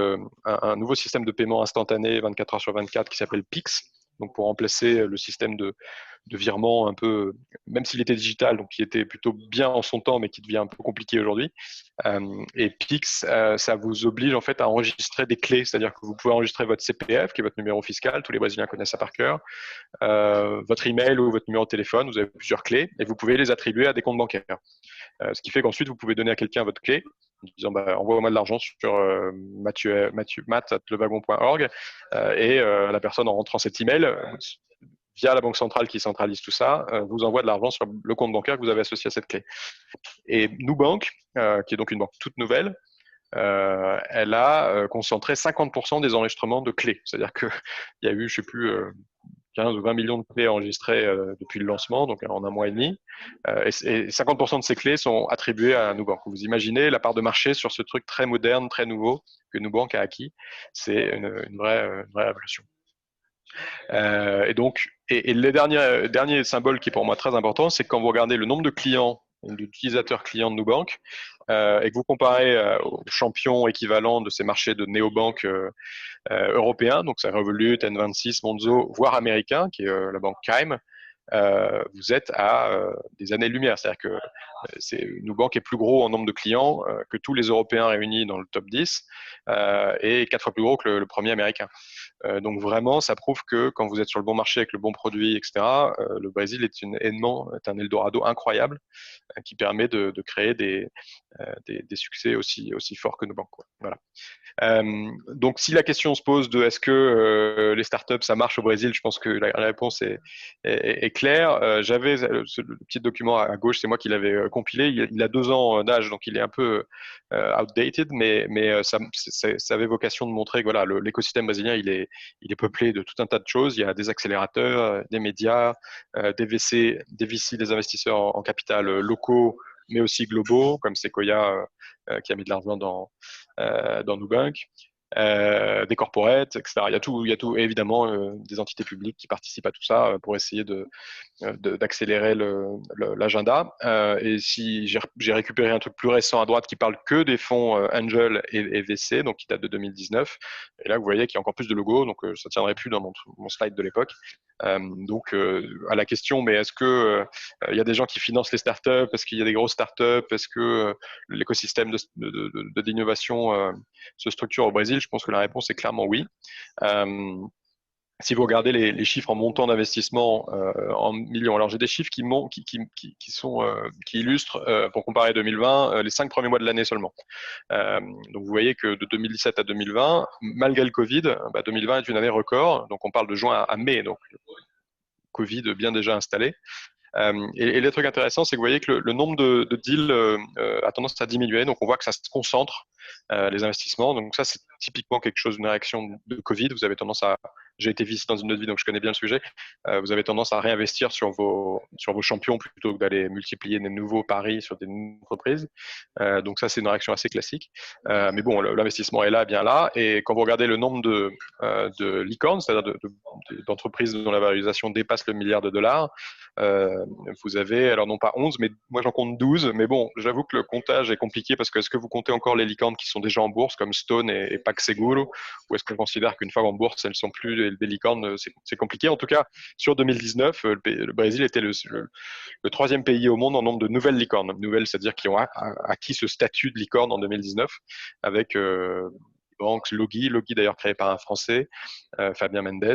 un nouveau système de paiement instantané 24 heures sur 24 qui s'appelle Pix. Donc pour remplacer le système de virement un peu, même s'il était digital, donc qui était plutôt bien en son temps, mais qui devient un peu compliqué aujourd'hui. Et Pix, ça vous oblige en fait à enregistrer des clés, c'est-à-dire que vous pouvez enregistrer votre CPF, qui est votre numéro fiscal, tous les Brésiliens connaissent ça par cœur, votre email ou votre numéro de téléphone, vous avez plusieurs clés, et vous pouvez les attribuer à des comptes bancaires. Ce qui fait qu'ensuite, vous pouvez donner à quelqu'un votre clé, en disant envoie-moi de l'argent sur matt@lewagon.org, et la personne en rentrant cet email, via la banque centrale qui centralise tout ça, vous envoie de l'argent sur le compte bancaire que vous avez associé à cette clé. Et Nubank, qui est donc une banque toute nouvelle, elle a concentré 50% des enregistrements de clés. C'est-à-dire qu'il y a eu, je ne sais plus, 15 ou 20 millions de clés enregistrées depuis le lancement, donc en un mois et demi. Et 50% de ces clés sont attribuées à Nubank. Vous imaginez la part de marché sur ce truc très moderne, très nouveau que Nubank a acquis. C'est une vraie révolution. Et donc, le dernier symbole qui est pour moi très important, c'est que quand vous regardez le nombre de clients, d'utilisateurs clients de Nubank, et que vous comparez aux champions équivalents de ces marchés de néobanques européens, donc c'est Revolut, N26, Monzo, voire américain, qui est la banque Chime, vous êtes à des années-lumière. C'est-à-dire que Nubank est plus gros en nombre de clients que tous les Européens réunis dans le top 10 et 4 fois plus gros que le premier américain. Donc vraiment, ça prouve que quand vous êtes sur le bon marché avec le bon produit, etc., le Brésil est un Eldorado incroyable qui permet de créer des succès aussi forts que Nubank, quoi. Voilà. Donc, si la question se pose de est-ce que les startups ça marche au Brésil, je pense que la réponse est claire. J'avais le petit document à gauche, c'est moi qui l'avais compilé. Il a 2 ans d'âge, donc il est un peu outdated, mais ça avait vocation de montrer que voilà, l'écosystème brésilien il est peuplé de tout un tas de choses. Il y a des accélérateurs, des médias, des VC, des investisseurs en capital locaux, mais aussi globaux, comme Sequoia qui a mis de l'argent dans Nubank, des corporates, etc. Il y a tout, et évidemment des entités publiques qui participent à tout ça pour essayer d'accélérer l'agenda. Et si j'ai récupéré un truc plus récent à droite qui parle que des fonds Angel et VC, donc qui date de 2019. Et là, vous voyez qu'il y a encore plus de logos, donc ça ne tiendrait plus dans mon slide de l'époque. Donc, à la question, mais est-ce que il y a des gens qui financent les startups? Est-ce qu'il y a des grosses startups? Est-ce que l'écosystème d'innovation se structure au Brésil? Je pense que la réponse est clairement oui. Si vous regardez les chiffres en montant d'investissement en millions, alors j'ai des chiffres qui illustrent, pour comparer 2020, les 5 premiers mois de l'année seulement. Donc vous voyez que de 2017 à 2020, malgré le Covid, 2020 est une année record. Donc on parle de juin à mai, donc le Covid bien déjà installé. Et le truc intéressant, c'est que vous voyez que le nombre de deals a tendance à diminuer. Donc, on voit que ça se concentre, les investissements. Donc, ça, c'est typiquement quelque chose, une réaction de Covid. Vous avez tendance à… J'ai été VC dans une autre vie, donc je connais bien le sujet. Vous avez tendance à réinvestir sur vos champions plutôt que d'aller multiplier des nouveaux paris sur des nouvelles entreprises. Donc, ça, c'est une réaction assez classique. Mais bon, l'investissement est là, bien là. Et quand vous regardez le nombre de licornes, c'est-à-dire d'entreprises dont la valorisation dépasse le milliard de dollars, vous avez, alors non pas 11, mais moi j'en compte 12. Mais bon, j'avoue que le comptage est compliqué parce que est-ce que vous comptez encore les licornes qui sont déjà en bourse comme Stone et PagSeguro, ou est-ce qu'on considère qu'une fois en bourse, elles ne sont plus des licornes? C'est compliqué. En tout cas, sur 2019, le Brésil était le 3e pays au monde en nombre de nouvelles licornes. Nouvelles, c'est-à-dire qui ont acquis ce statut de licorne en 2019 avec banque Logi d'ailleurs créé par un Français, Fabien Mendes.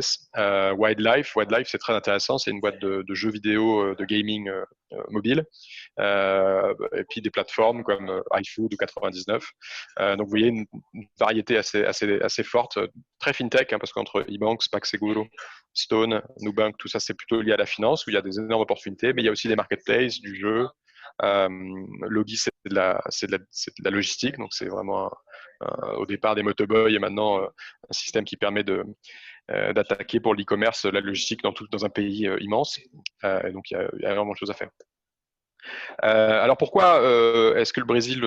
Wildlife, c'est très intéressant, c'est une boîte de jeux vidéo, de gaming mobile. Et puis des plateformes comme iFood ou 99. Donc vous voyez une variété assez forte, très fintech, parce qu'entre eBanks, PagSeguro, Stone, Nubank, tout ça c'est plutôt lié à la finance où il y a des énormes opportunités, mais il y a aussi des marketplaces, du jeu. Logi c'est de la logistique, donc c'est vraiment au départ des motoboys et maintenant un système qui permet d'attaquer pour l'e-commerce la logistique dans un pays immense. Et donc il y a énormément de choses à faire. Alors pourquoi est-ce que le Brésil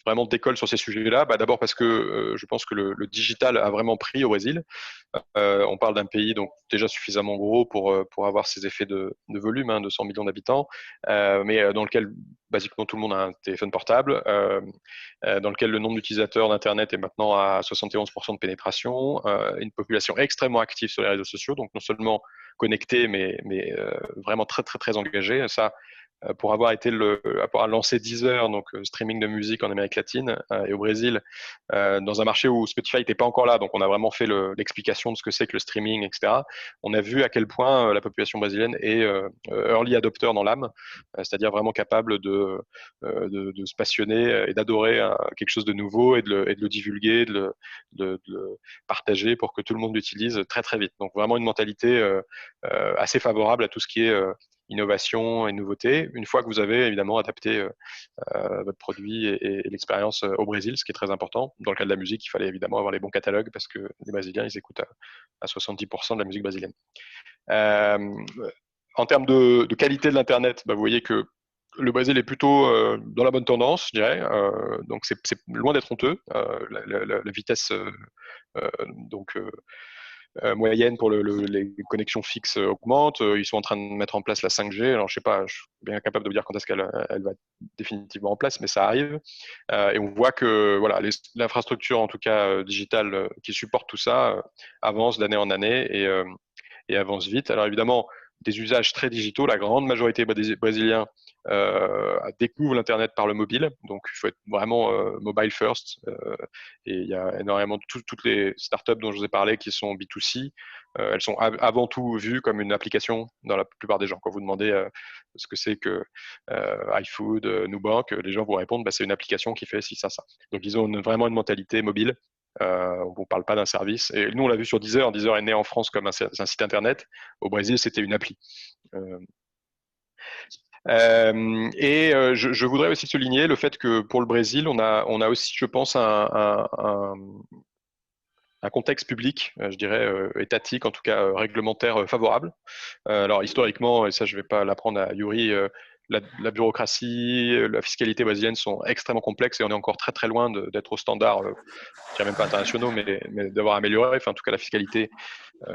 vraiment décolle sur ces sujets-là? D'abord parce que je pense que le digital a vraiment pris au Brésil. On parle d'un pays donc déjà suffisamment gros pour avoir ces effets de volume, hein, de 100 millions d'habitants, mais dans lequel basiquement tout le monde a un téléphone portable, dans lequel le nombre d'utilisateurs d'Internet est maintenant à 71% de pénétration, une population extrêmement active sur les réseaux sociaux, donc non seulement connectée, mais vraiment très, très, très engagée. Ça, pour avoir lancé Deezer, donc streaming de musique en Amérique latine et au Brésil, dans un marché où Spotify n'était pas encore là, donc on a vraiment fait l'explication de ce que c'est que le streaming, etc. On a vu à quel point la population brésilienne est early adopter dans l'âme, c'est-à-dire vraiment capable de se passionner et d'adorer quelque chose de nouveau et de le divulguer, de le partager pour que tout le monde l'utilise très très vite. Donc vraiment une mentalité assez favorable à tout ce qui est innovation et nouveauté, une fois que vous avez évidemment adapté votre produit et l'expérience au Brésil, ce qui est très important. Dans le cas de la musique, il fallait évidemment avoir les bons catalogues parce que les Brésiliens, ils écoutent à 70% de la musique brésilienne. En termes de qualité de l'Internet, vous voyez que le Brésil est plutôt dans la bonne tendance, je dirais. Donc, c'est loin d'être honteux. La vitesse moyenne pour les connexions fixes augmente. Ils sont en train de mettre en place la 5G. Alors, je sais pas, je suis bien capable de vous dire quand est-ce qu'elle va définitivement en place, mais ça arrive. Et on voit que voilà, l'infrastructure, en tout cas digitale, qui supporte tout ça, avance d'année en année et avance vite. Alors, évidemment, des usages très digitaux, la grande majorité des Brésiliens découvrent l'Internet par le mobile. Donc, il faut être vraiment mobile first. Et il y a énormément de toutes les startups dont je vous ai parlé qui sont B2C. Elles sont avant tout vues comme une application dans la plupart des gens. Quand vous demandez ce que c'est que iFood, Nubank, les gens vous répondent c'est une application qui fait ci, ça, ça. Donc, ils ont vraiment une mentalité mobile. On ne parle pas d'un service. Et nous, on l'a vu sur Deezer. Deezer est né en France comme un site internet. Au Brésil, c'était une appli. Je voudrais aussi souligner le fait que pour le Brésil, on a aussi, je pense, un contexte public, je dirais étatique, en tout cas réglementaire favorable. Alors historiquement, et ça je ne vais pas l'apprendre à Yuri, la bureaucratie, la fiscalité brésilienne sont extrêmement complexes et on est encore très très loin d'être au standard, je dirais même pas internationaux, mais d'avoir amélioré. Enfin, en tout cas, la fiscalité,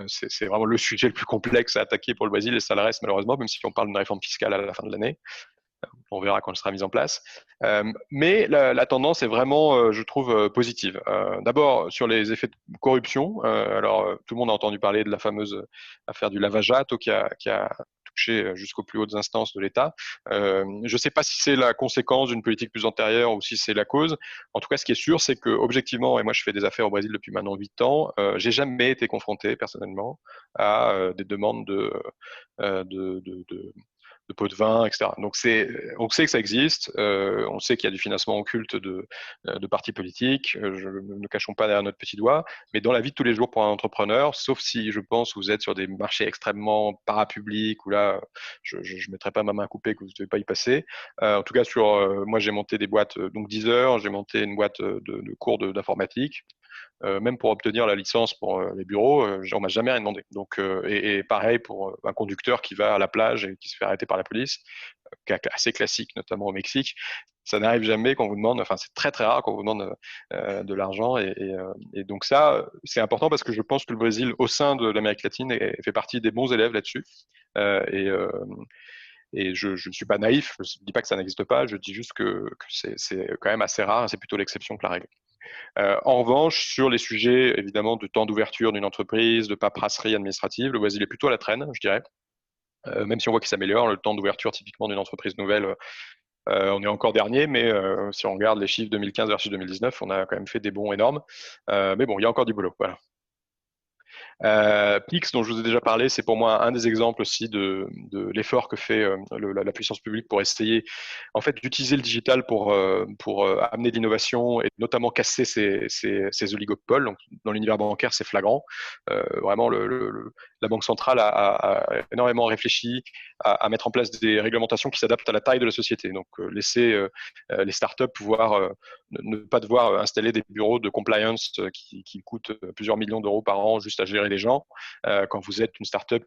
c'est vraiment le sujet le plus complexe à attaquer pour le Brésil et ça le reste malheureusement, même si on parle d'une réforme fiscale à la fin de l'année. On verra quand elle sera mise en place. Mais la tendance est vraiment, je trouve, positive. D'abord, sur les effets de corruption. Alors, tout le monde a entendu parler de la fameuse affaire du Lava-Jato qui a touché jusqu'aux plus hautes instances de l'État. Je ne sais pas si c'est la conséquence d'une politique plus antérieure ou si c'est la cause. En tout cas, ce qui est sûr, c'est que objectivement, et moi je fais des affaires au Brésil depuis maintenant 8 ans, j'ai jamais été confronté personnellement à des demandes de pots de vin, etc. Donc on sait que ça existe, on sait qu'il y a du financement occulte de partis politiques, ne cachons pas derrière notre petit doigt, mais dans la vie de tous les jours pour un entrepreneur, sauf si je pense vous êtes sur des marchés extrêmement parapublics, où là, je ne mettrai pas ma main coupée que vous ne devez pas y passer. En tout cas, moi j'ai monté des boîtes, donc Deezer, j'ai monté une boîte de cours d'informatique. Même pour obtenir la licence pour les bureaux, on m'a jamais rien demandé. Donc, et pareil pour un conducteur qui va à la plage et qui se fait arrêter par la police, assez classique, notamment au Mexique. Ça n'arrive jamais qu'on vous demande, enfin c'est très très rare qu'on vous demande de l'argent et donc ça c'est important parce que je pense que le Brésil au sein de l'Amérique latine fait partie des bons élèves là-dessus et je ne suis pas naïf, je ne dis pas que ça n'existe pas, je dis juste que c'est quand même assez rare, c'est plutôt l'exception que la règle. En revanche, sur les sujets évidemment de temps d'ouverture d'une entreprise, de paperasserie administrative, le Brésil est plutôt à la traîne, je dirais. Même si on voit qu'il s'améliore, le temps d'ouverture typiquement d'une entreprise nouvelle, on est encore dernier, mais si on regarde les chiffres 2015 versus 2019, on a quand même fait des bons énormes. Mais bon, il y a encore du boulot. Voilà. Pix, dont je vous ai déjà parlé, c'est pour moi un des exemples aussi de l'effort que fait la puissance publique pour essayer en fait d'utiliser le digital pour amener de l'innovation et notamment casser ces oligopoles. Donc, dans l'univers bancaire, c'est flagrant. Vraiment, la Banque centrale a énormément réfléchi à mettre en place des réglementations qui s'adaptent à la taille de la société. Donc, laisser les startups pouvoir ne pas devoir installer des bureaux de compliance qui coûtent plusieurs millions d'euros par an juste à gérer les gens, quand vous êtes une startup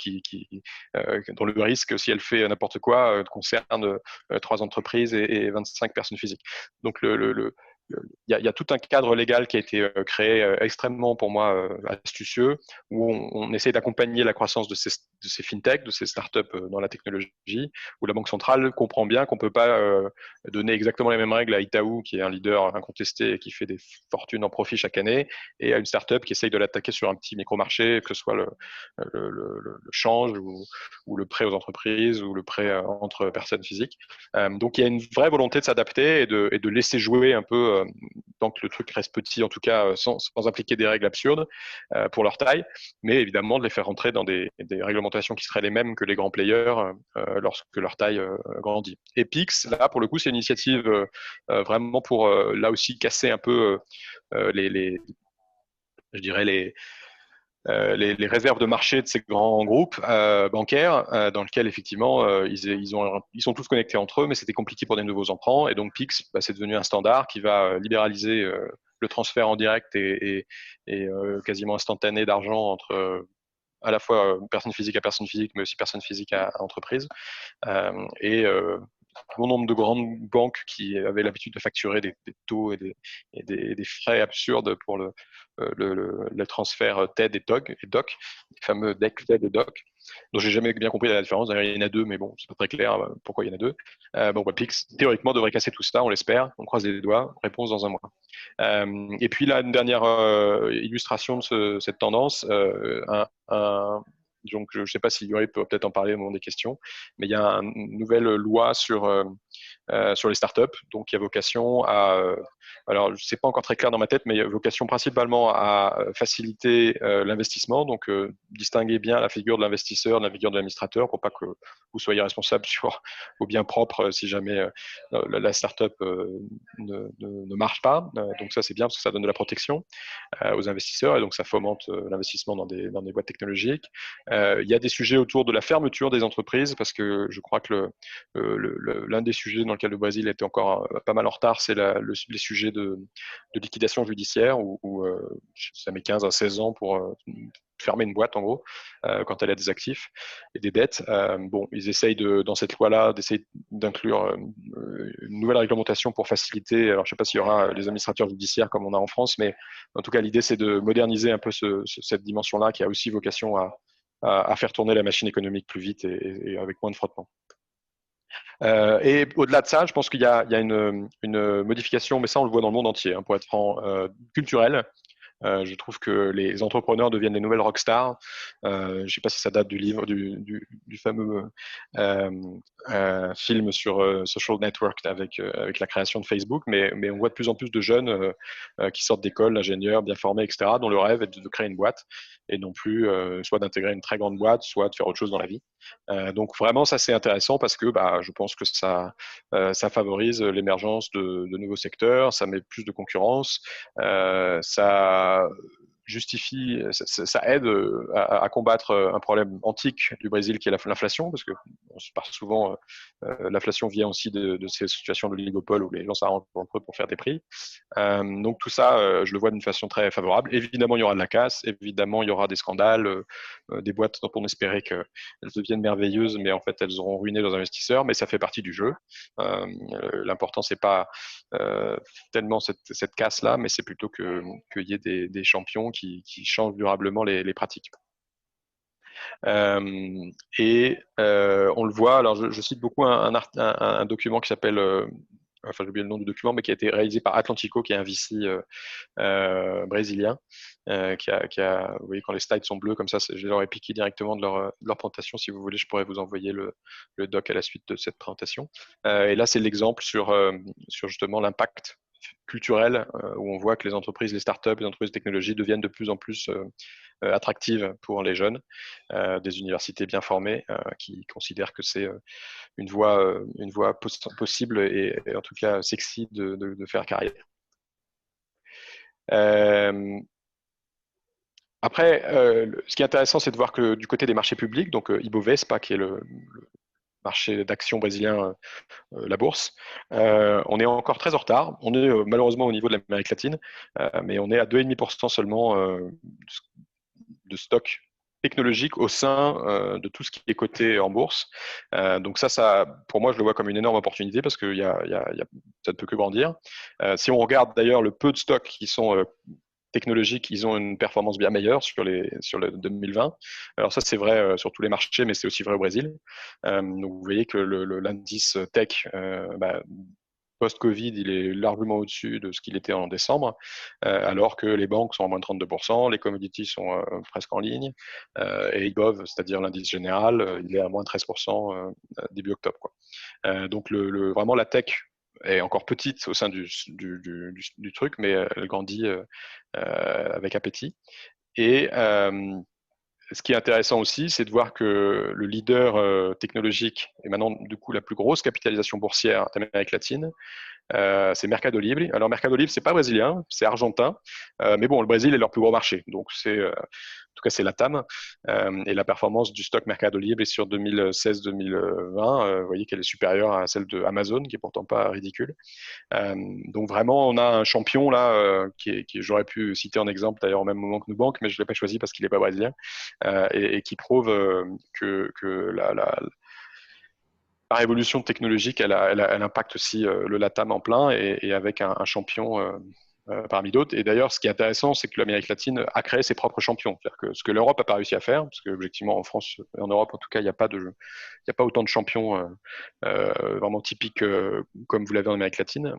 dont le risque, si elle fait n'importe quoi, concerne 3 entreprises et 25 personnes physiques. Donc y a tout un cadre légal qui a été créé extrêmement, pour moi, astucieux, où on essaie d'accompagner la croissance de ces fintechs, de ces startups dans la technologie, où la Banque centrale comprend bien qu'on ne peut pas donner exactement les mêmes règles à Itaú, qui est un leader incontesté et qui fait des fortunes en profit chaque année, et à une startup qui essaye de l'attaquer sur un petit micro-marché, que ce soit le change ou le prêt aux entreprises ou le prêt entre personnes physiques. Donc il y a une vraie volonté de s'adapter et de laisser jouer un peu tant que le truc reste petit, en tout cas sans appliquer des règles absurdes pour leur taille, mais évidemment de les faire rentrer dans des réglementations qui seraient les mêmes que les grands players lorsque leur taille grandit. Et Pix, là pour le coup, c'est une initiative vraiment pour là aussi casser un peu je dirais les réserves de marché de ces grands groupes bancaires dans lesquels effectivement ils sont tous connectés entre eux, mais c'était compliqué pour des nouveaux entrants. Et donc Pix, c'est devenu un standard qui va libéraliser le transfert en direct et quasiment instantané d'argent entre à la fois personne physique à personne physique, mais aussi personne physique à entreprise. Et bon nombre de grandes banques qui avaient l'habitude de facturer des taux et des frais absurdes pour le transfert TED et DOC, les fameux DEC, TED et DOC, dont j'ai jamais bien compris la différence. D'ailleurs, il y en a deux, mais bon, c'est pas très clair pourquoi il y en a deux. Pix, théoriquement, devrait casser tout ça, on l'espère, on croise les doigts, réponse dans un mois. Et puis là, une dernière illustration de cette tendance, donc, je ne sais pas si Yuri peut peut-être en parler au moment des questions, mais il y a une nouvelle loi sur les startups, donc qui a vocation à, alors c'est pas encore très clair dans ma tête, mais il y a vocation principalement à faciliter l'investissement, donc distinguer bien la figure de l'investisseur de la figure de l'administrateur pour pas que vous soyez responsable sur vos biens propres si jamais la startup ne marche pas. Donc ça c'est bien parce que ça donne de la protection aux investisseurs et donc ça fomente l'investissement dans des boîtes technologiques. Il y a des sujets autour de la fermeture des entreprises parce que je crois que l'un des sujets dans lequel le Brésil était encore pas mal en retard, c'est les sujets de liquidation judiciaire où ça met 15 à 16 ans pour fermer une boîte en gros quand elle a des actifs et des dettes. Ils essayent dans cette loi-là d'essayer d'inclure une nouvelle réglementation pour faciliter. Alors je ne sais pas s'il y aura les administrateurs judiciaires comme on a en France, mais en tout cas l'idée c'est de moderniser un peu cette dimension-là qui a aussi vocation à faire tourner la machine économique plus vite et avec moins de frottement. Et au-delà de ça, je pense qu'il y a une modification, mais ça on le voit dans le monde entier, pour être franc, culturelle. Je trouve que les entrepreneurs deviennent les nouvelles rockstars. Je ne sais pas si ça date du livre, du fameux film sur Social Network avec la création de Facebook, mais on voit de plus en plus de jeunes qui sortent d'école, ingénieurs, bien formés, etc., dont le rêve est de créer une boîte et non plus soit d'intégrer une très grande boîte, soit de faire autre chose dans la vie. Donc vraiment, ça c'est intéressant parce que je pense que ça favorise l'émergence de nouveaux secteurs, ça met plus de concurrence, ça justifie, ça aide à combattre un problème antique du Brésil qui est l'inflation, parce que on se parle souvent, l'inflation vient aussi de ces situations de ligopole où les gens s'arrangent entre eux pour faire des prix. Donc tout ça, je le vois d'une façon très favorable. Évidemment, il y aura de la casse, évidemment, il y aura des scandales, des boîtes dont on espérait qu'elles deviennent merveilleuses, mais en fait, elles auront ruiné leurs investisseurs, mais ça fait partie du jeu. L'important, c'est pas tellement cette casse-là, mais c'est plutôt qu'il y ait des champions qui changent durablement les pratiques. On le voit, alors je cite beaucoup un document qui s'appelle, enfin j'ai oublié le nom du document, mais qui a été réalisé par Atlantico, qui est un VC brésilien, vous voyez quand les slides sont bleus comme ça, je leur ai piqué directement de leur présentation. Si vous voulez, je pourrais vous envoyer le doc à la suite de cette présentation. Et là, c'est l'exemple sur justement l'impact culturel où on voit que les entreprises, les startups, les entreprises de technologie deviennent de plus en plus attractives pour les jeunes, des universités bien formées qui considèrent que c'est une voie possible et en tout cas sexy de faire carrière. Après, ce qui est intéressant, c'est de voir que du côté des marchés publics, donc Ibovespa, qui est le marché d'actions brésilien, la bourse, on est encore très en retard. On est malheureusement au niveau de l'Amérique latine, mais on est à 2,5% seulement de stock technologique au sein de tout ce qui est coté en bourse. Donc ça, pour moi, je le vois comme une énorme opportunité parce que ça ne peut que grandir. Si on regarde d'ailleurs le peu de stocks qui sont technologiques, ils ont une performance bien meilleure sur le 2020. Alors ça, c'est vrai sur tous les marchés, mais c'est aussi vrai au Brésil. Donc vous voyez que l'indice tech, post-Covid, il est largement au-dessus de ce qu'il était en décembre, alors que les banques sont à moins de 32%, les commodities sont presque en ligne, et IBOV, c'est-à-dire l'indice général, il est à moins de 13% début octobre, quoi. Donc vraiment la tech est encore petite au sein du truc, mais elle grandit avec appétit. Et ce qui est intéressant aussi, c'est de voir que le leader technologique et maintenant du coup la plus grosse capitalisation boursière d'Amérique latine, c'est Mercado Libre. Alors Mercado Libre, c'est pas brésilien, c'est argentin, mais bon, le Brésil est leur plus gros marché, donc en tout cas c'est LATAM. Et la performance du stock Mercado Libre est sur 2016-2020, vous voyez qu'elle est supérieure à celle de Amazon, qui est pourtant pas ridicule. Donc vraiment, on a un champion là qui j'aurais pu citer en exemple d'ailleurs au même moment que Nubank, mais je l'ai pas choisi parce qu'il n'est pas brésilien, et qui prouve que la révolution technologique, elle impacte aussi le LATAM en plein et avec un champion parmi d'autres. Et d'ailleurs, ce qui est intéressant, c'est que l'Amérique latine a créé ses propres champions. C'est-à-dire que ce que l'Europe n'a pas réussi à faire, parce que objectivement en France et en Europe, en tout cas, il n'y a pas autant de champions vraiment typiques comme vous l'avez en Amérique latine.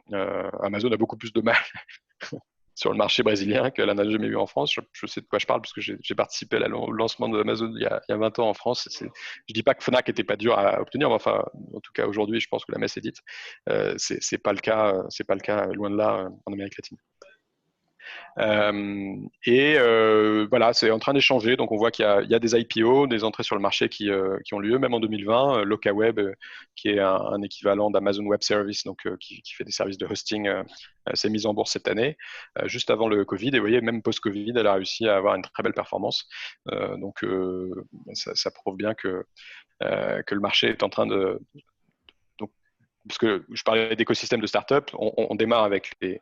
Amazon a beaucoup plus de mal sur le marché brésilien qu'elle n'en a jamais eu en France. Je sais de quoi je parle parce que j'ai participé au lancement de Amazon il y a 20 ans en France. Je dis pas que Fnac était pas dur à obtenir, mais enfin, en tout cas aujourd'hui, je pense que la messe est dite. C'est pas le cas, loin de là en Amérique latine. Voilà, c'est en train d'échanger. Donc, on voit qu'il y a des IPO, des entrées sur le marché qui ont lieu, même en 2020. Locaweb, qui est un équivalent d'Amazon Web Service, donc qui fait des services de hosting, s'est mise en bourse cette année, juste avant le Covid. Et vous voyez, même post-Covid, elle a réussi à avoir une très belle performance. Donc, ça prouve bien que le marché est en train de, parce que je parlais d'écosystème de start-up, on démarre avec les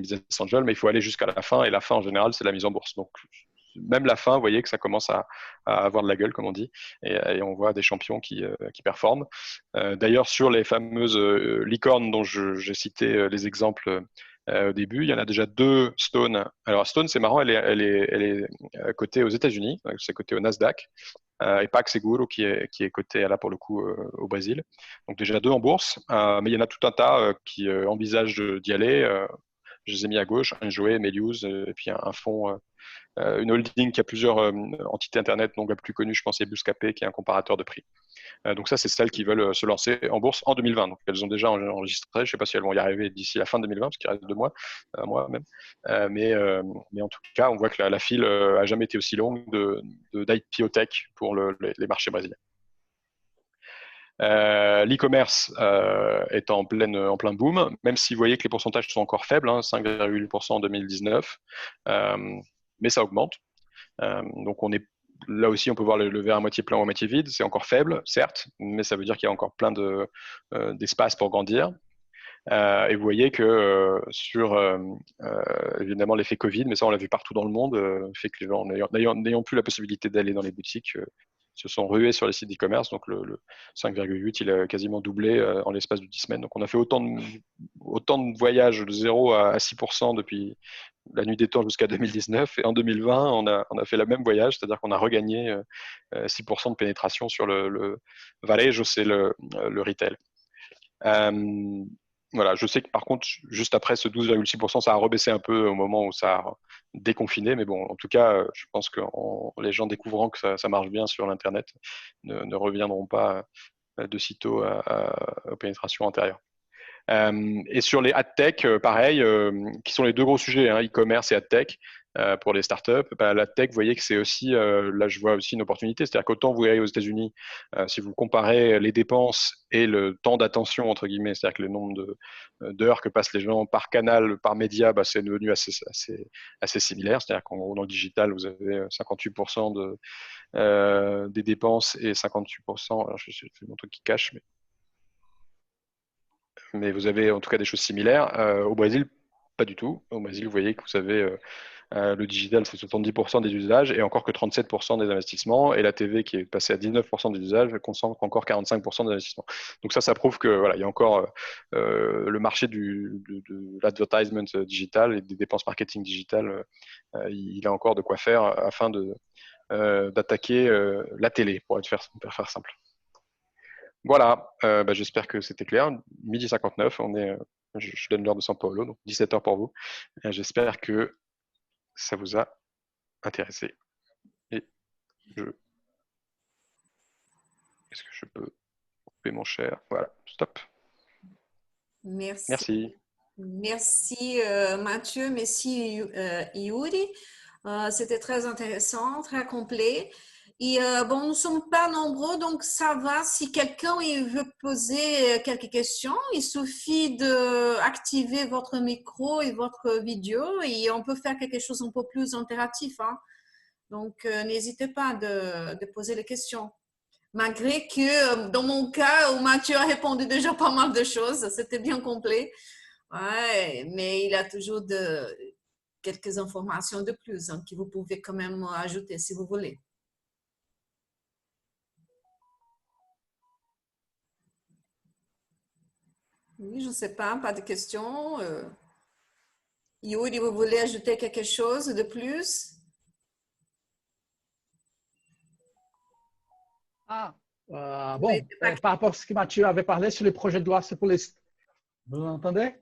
business angels, mais il faut aller jusqu'à la fin, et la fin en général, c'est la mise en bourse. Donc même la fin, vous voyez que ça commence à avoir de la gueule, comme on dit, et on voit des champions qui performent. D'ailleurs, sur les fameuses licornes dont j'ai cité les exemples au début, il y en a déjà deux. Stone. Alors Stone, c'est marrant, elle est cotée aux États-Unis, c'est cotée au Nasdaq. Et Pax Seguro qui est coté là pour le coup au Brésil. Donc déjà deux en bourse, mais il y en a tout un tas qui envisagent d'y aller. Je les ai mis à gauche, Enjoy, Melius, et puis un fonds, une holding qui a plusieurs entités internet, donc la plus connue, je pense, c'est Buscapé, qui est un comparateur de prix. Donc ça, c'est celles qui veulent se lancer en bourse en 2020. Donc elles ont déjà enregistré. Je ne sais pas si elles vont y arriver d'ici la fin 2020, parce qu'il reste 2 mois, un mois même. Mais en tout cas, on voit que la file a jamais été aussi longue d'IPO Tech pour les marchés brésiliens. L'e-commerce est en plein boom, même si vous voyez que les pourcentages sont encore faibles, 5,8% en 2019, mais ça augmente. Donc là aussi, on peut voir le verre à moitié plein ou à moitié vide. C'est encore faible, certes, mais ça veut dire qu'il y a encore plein d'espace pour grandir. Et vous voyez que sur évidemment l'effet Covid, mais ça on l'a vu partout dans le monde, fait que les gens n'ayant plus la possibilité d'aller dans les boutiques, se sont rués sur les sites d'e-commerce. Donc le 5,8, il a quasiment doublé en l'espace de 10 semaines. Donc on a fait autant de voyages de 0 à 6% depuis la nuit des temps jusqu'à 2019. Et en 2020, on a fait le même voyage, c'est-à-dire qu'on a regagné 6% de pénétration sur le varejo, c'est le retail. Voilà, je sais que par contre, juste après ce 12,6%, ça a rebaissé un peu au moment où ça a déconfiné. Mais bon, en tout cas, je pense que les gens découvrant que ça marche bien sur l'Internet ne reviendront pas de sitôt aux pénétrations antérieures. Et sur les AdTech, pareil, qui sont les deux gros sujets, e-commerce et AdTech. Pour les startups, la tech, vous voyez que c'est aussi, là je vois aussi une opportunité, c'est-à-dire qu'autant vous voyez aux États-Unis, si vous comparez les dépenses et le temps d'attention, entre guillemets, c'est-à-dire que le nombre d'heures que passent les gens par canal, par média, c'est devenu assez similair, c'est-à-dire qu'en gros dans le digital, vous avez 58% des dépenses et 58%, alors je sais mon truc qui cache, mais vous avez en tout cas des choses similaires. Au Brésil, pas du tout. Au Brésil, vous voyez que vous avez le digital, c'est 70% des usages et encore que 37% des investissements. Et la TV qui est passée à 19% des usages concentre encore 45% des investissements. Donc ça prouve que voilà, il y a encore le marché de l'advertisement digital et des dépenses marketing digitales. Il a encore de quoi faire afin d'attaquer la télé, pour faire simple. Voilà, j'espère que c'était clair. 12h59, je donne l'heure de São Paulo, donc 17h pour vous. J'espère que ça vous a intéressé. Et est-ce que je peux couper mon cher? Voilà, stop. Merci. Merci. Merci Mathieu, merci Yuri. C'était très intéressant, très complet. Et bon, nous ne sommes pas nombreux, donc ça va. Si quelqu'un veut poser quelques questions, il suffit d'activer votre micro et votre vidéo et on peut faire quelque chose un peu plus interactif. Hein. Donc, n'hésitez pas de poser les questions. Malgré que dans mon cas, où Mathieu a répondu déjà pas mal de choses, c'était bien complet. Ouais, mais il a toujours quelques informations de plus hein, que vous pouvez quand même ajouter si vous voulez. Oui, je ne sais pas de questions. Yuri, vous voulez ajouter quelque chose de plus? Bon, par rapport à ce que Mathieu avait parlé sur les projets de loi, c'est pour les... Vous entendez?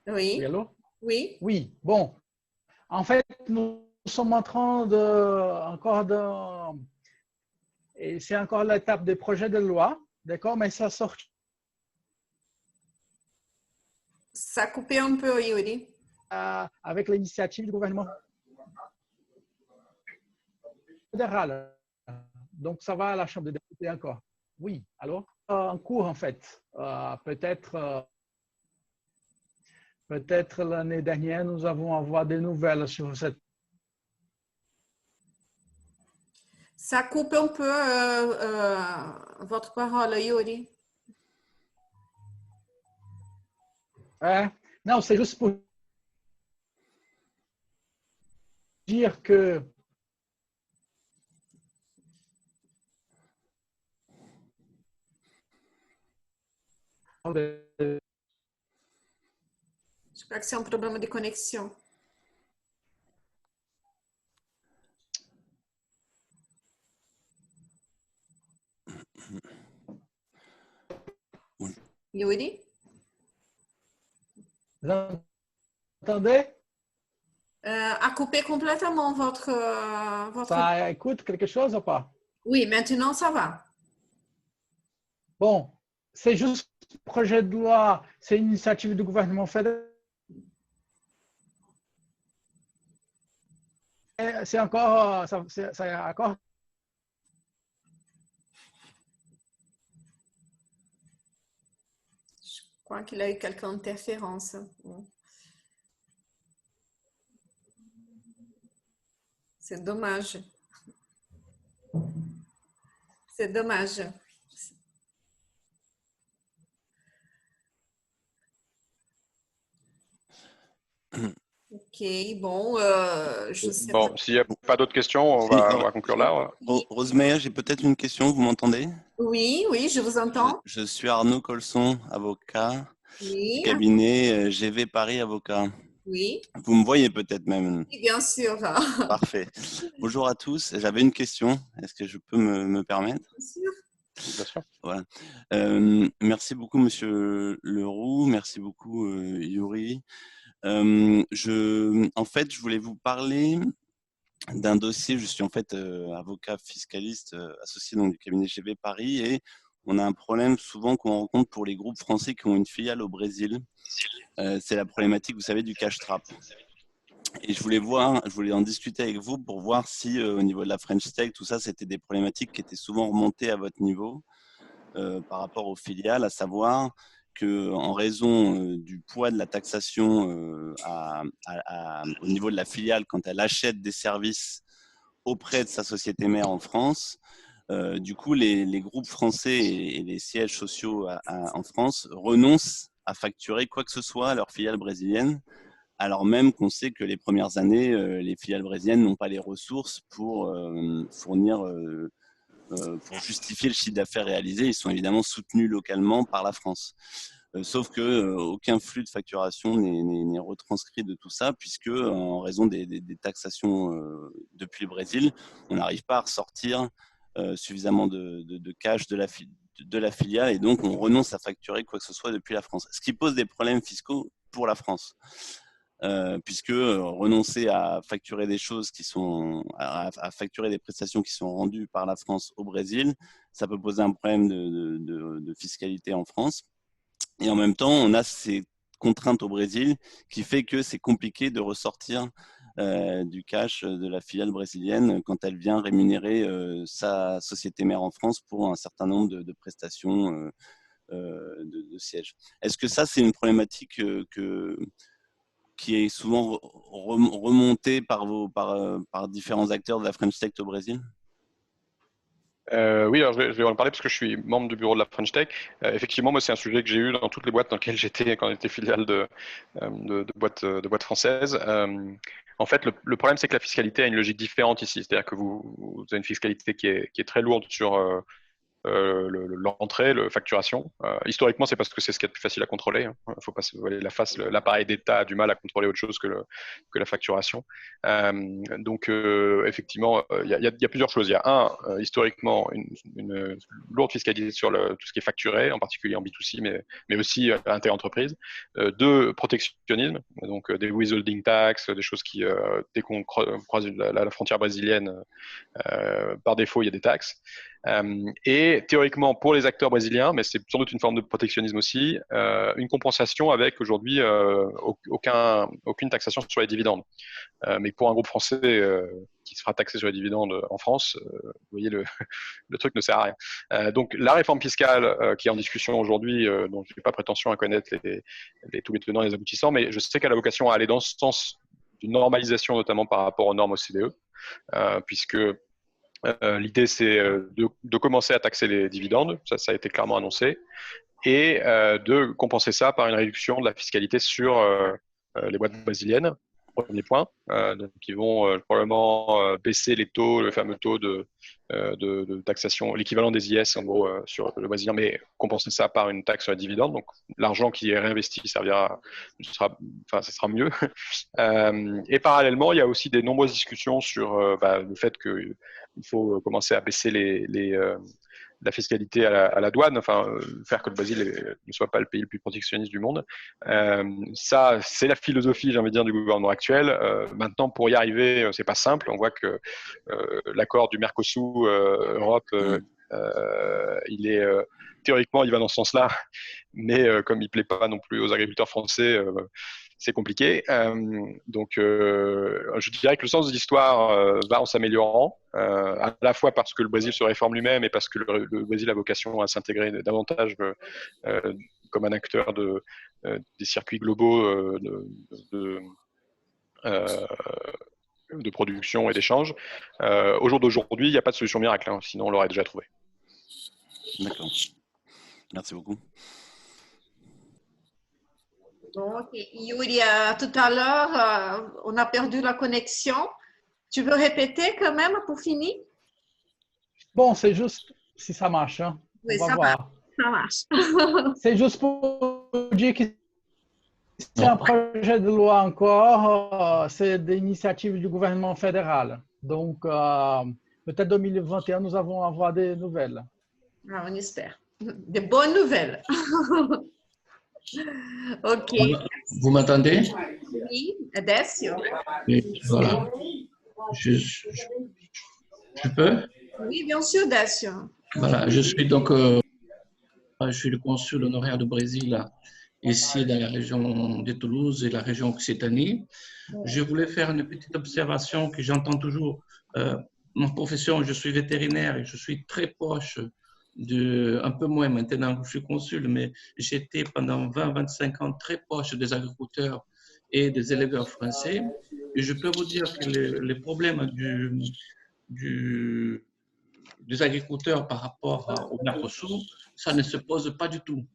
Oui. Oui, allô? Oui. Oui, bon. En fait, nous sommes en train et c'est encore l'étape des projets de loi, d'accord? Mais ça sort. Ça a coupé un peu, Yuri. Avec l'initiative du gouvernement fédéral. Donc, ça va à la Chambre des députés encore. Oui, alors en cours, en fait. Peut-être l'année dernière, nous avons envoyé des nouvelles sur cette. Ça coupe un peu votre parole, Yuri. Non, c'est juste pour dire que Je crois que c'est un problème de connexion. Yuri? vous entendez? A coupé complètement votre... Ça écoute quelque chose ou pas? Oui, maintenant ça va. Bon, c'est juste un projet de loi, c'est une initiative du gouvernement fédéral. C'est encore, c'est encore. Je crois qu'il a eu quelques interférences. Bon. C'est dommage. C'est dommage. Ok, bon, je sais Bon, pas. s'il n'y a pas d'autres questions, on va conclure là. Rosemère, j'ai peut-être une question, vous m'entendez? Oui, oui, je vous entends. Je suis Arnaud Colson, avocat du Oui, cabinet GV Paris Avocat. oui, Vous me voyez peut-être même. oui, bien sûr. Parfait. Bonjour à tous. J'avais une question. Est-ce que je peux me permettre? Bien sûr. Bien sûr. Voilà. Merci beaucoup, Monsieur Leroux. Merci beaucoup, Yuri. En fait, je voulais vous parler d'un dossier. Je suis en fait avocat fiscaliste associé donc, du cabinet GV Paris et on a un problème souvent qu'on rencontre pour les groupes français qui ont une filiale au Brésil. C'est la problématique, vous savez, du cash trap. Et je voulais en discuter avec vous pour voir si au niveau de la French Tech, tout ça, c'était des problématiques qui étaient souvent remontées à votre niveau par rapport aux filiales, à savoir qu'en raison du poids de la taxation au niveau de la filiale quand elle achète des services auprès de sa société mère en France, du coup, les groupes français et les sièges sociaux en France renoncent à facturer quoi que ce soit à leurs filiales brésiliennes, alors même qu'on sait que les premières années, les filiales brésiliennes n'ont pas les ressources pour pour justifier le chiffre d'affaires réalisé. Ils sont évidemment soutenus localement par la France. Sauf que aucun flux de facturation n'est retranscrit de tout ça, puisque en raison des taxations depuis le Brésil, on n'arrive pas à ressortir suffisamment de cash de la filiale, et donc on renonce à facturer quoi que ce soit depuis la France. Ce qui pose des problèmes fiscaux pour la France. Puisque renoncer à facturer des choses à facturer des prestations qui sont rendues par la France au Brésil, ça peut poser un problème de fiscalité en France. Et en même temps, on a ces contraintes au Brésil qui fait que c'est compliqué de ressortir du cash de la filiale brésilienne quand elle vient rémunérer sa société mère en France pour un certain nombre de prestations de siège. Est-ce que ça, c'est une problématique qui est souvent remontée par différents acteurs de la French Tech au Brésil? Oui, alors je vais en parler parce que je suis membre du bureau de la French Tech. Effectivement, moi, c'est un sujet que j'ai eu dans toutes les boîtes dans lesquelles j'étais quand on était filiale de boîtes françaises. En fait, le problème, c'est que la fiscalité a une logique différente ici. C'est-à-dire que vous avez une fiscalité qui est très lourde sur l'entrée, la facturation. Historiquement, c'est parce que c'est ce qui est le plus facile à contrôler. Il ne faut pas se voiler la face. L'appareil d'État a du mal à contrôler autre chose que la facturation. Donc, effectivement, il y a plusieurs choses. Il y a historiquement, une lourde fiscalité sur tout ce qui est facturé, en particulier en B2C, mais aussi inter-entreprise. Deux, protectionnisme, donc des withholding tax, des choses qui, dès qu'on croise la frontière brésilienne, par défaut, il y a des taxes. Et théoriquement, pour les acteurs brésiliens, mais c'est sans doute une forme de protectionnisme aussi, une compensation avec aujourd'hui aucune taxation sur les dividendes. Mais pour un groupe français qui se fera taxer sur les dividendes en France, vous voyez, le truc ne sert à rien. Donc la réforme fiscale qui est en discussion aujourd'hui, dont je n'ai pas prétention à connaître tous les tenants et les aboutissants, mais je sais qu'elle a vocation à aller dans ce sens d'une normalisation, notamment par rapport aux normes OCDE, puisque l'idée, c'est de commencer à taxer les dividendes, ça a été clairement annoncé, et de compenser ça par une réduction de la fiscalité sur les boîtes brésiliennes. Premier point. Donc, ils vont probablement baisser les taux, le fameux taux de taxation, l'équivalent des IS en gros sur le brésilien, mais compenser ça par une taxe sur les dividendes. Donc, l'argent qui est réinvesti ça sera mieux. Et parallèlement, il y a aussi des nombreuses discussions sur le fait qu'il faut commencer à baisser la fiscalité à la douane, faire que le Brésil ne soit pas le pays le plus protectionniste du monde. Ça, c'est la philosophie, j'ai envie de dire, du gouvernement actuel. Maintenant, pour y arriver, c'est pas simple. On voit que l'accord du Mercosur Europe, théoriquement, il va dans ce sens-là, mais comme il plaît pas non plus aux agriculteurs français, c'est compliqué. Donc, je dirais que le sens de l'histoire va en s'améliorant, à la fois parce que le Brésil se réforme lui-même et parce que le Brésil a vocation à s'intégrer davantage comme un acteur des circuits globaux de production et d'échange. Au jour d'aujourd'hui, il n'y a pas de solution miracle, sinon on l'aurait déjà trouvé. D'accord. Merci beaucoup. Donc, Yuri, tout à l'heure, on a perdu la connexion. Tu veux répéter quand même pour finir? Bon, c'est juste si ça marche. Oui, on va voir. Ça marche. C'est juste pour dire que c'est un projet de loi encore, c'est des initiatives du gouvernement fédéral. Donc, peut-être 2021, nous allons avoir des nouvelles. Ah, on espère. Des bonnes nouvelles. Ok. Vous m'entendez? Oui, Décio. Oui, voilà. Je peux? Oui, bien sûr, Décio. Voilà, je suis le consul honoraire du Brésil ici dans la région de Toulouse et la région Occitanie. Je voulais faire une petite observation que j'entends toujours. Mon profession, je suis vétérinaire et je suis très proche un peu moins maintenant que je suis consul, mais j'étais pendant 20-25 ans très proche des agriculteurs et des éleveurs français. Et je peux vous dire que les problèmes des agriculteurs par rapport au Mercosur, ça ne se pose pas du tout.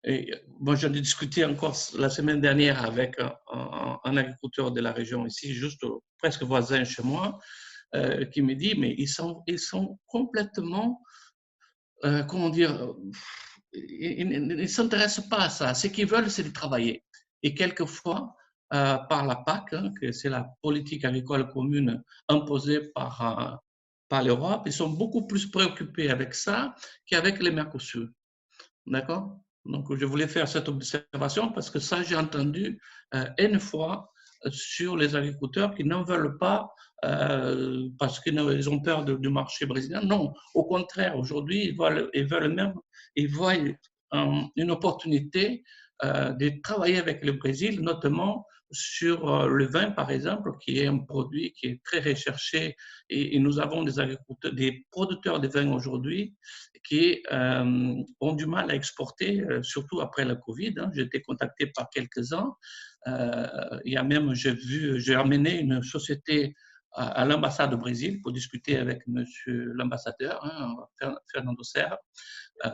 Et, bon, j'en ai discuté encore la semaine dernière avec un agriculteur de la région ici, juste presque voisin chez moi, qui me dit, mais ils sont complètement, comment dire, ils ne s'intéressent pas à ça. Ce qu'ils veulent, c'est de travailler. Et quelquefois, par la PAC, hein, que c'est la politique agricole commune imposée par l'Europe, ils sont beaucoup plus préoccupés avec ça qu'avec les Mercosur. D'accord? Donc, je voulais faire cette observation parce que ça, j'ai entendu une fois sur les agriculteurs qui n'en veulent pas parce qu'ils ont peur du marché brésilien. Non, au contraire, aujourd'hui, ils veulent même, ils voient une opportunité de travailler avec le Brésil, notamment sur le vin, par exemple, qui est un produit qui est très recherché et nous avons des agriculteurs, des producteurs de vin aujourd'hui qui ont du mal à exporter, surtout après la Covid. Hein. J'ai été contacté par quelques-uns. Il y a même, j'ai amené une société à l'ambassade au Brésil pour discuter avec monsieur l'ambassadeur, hein, Fernando Serra,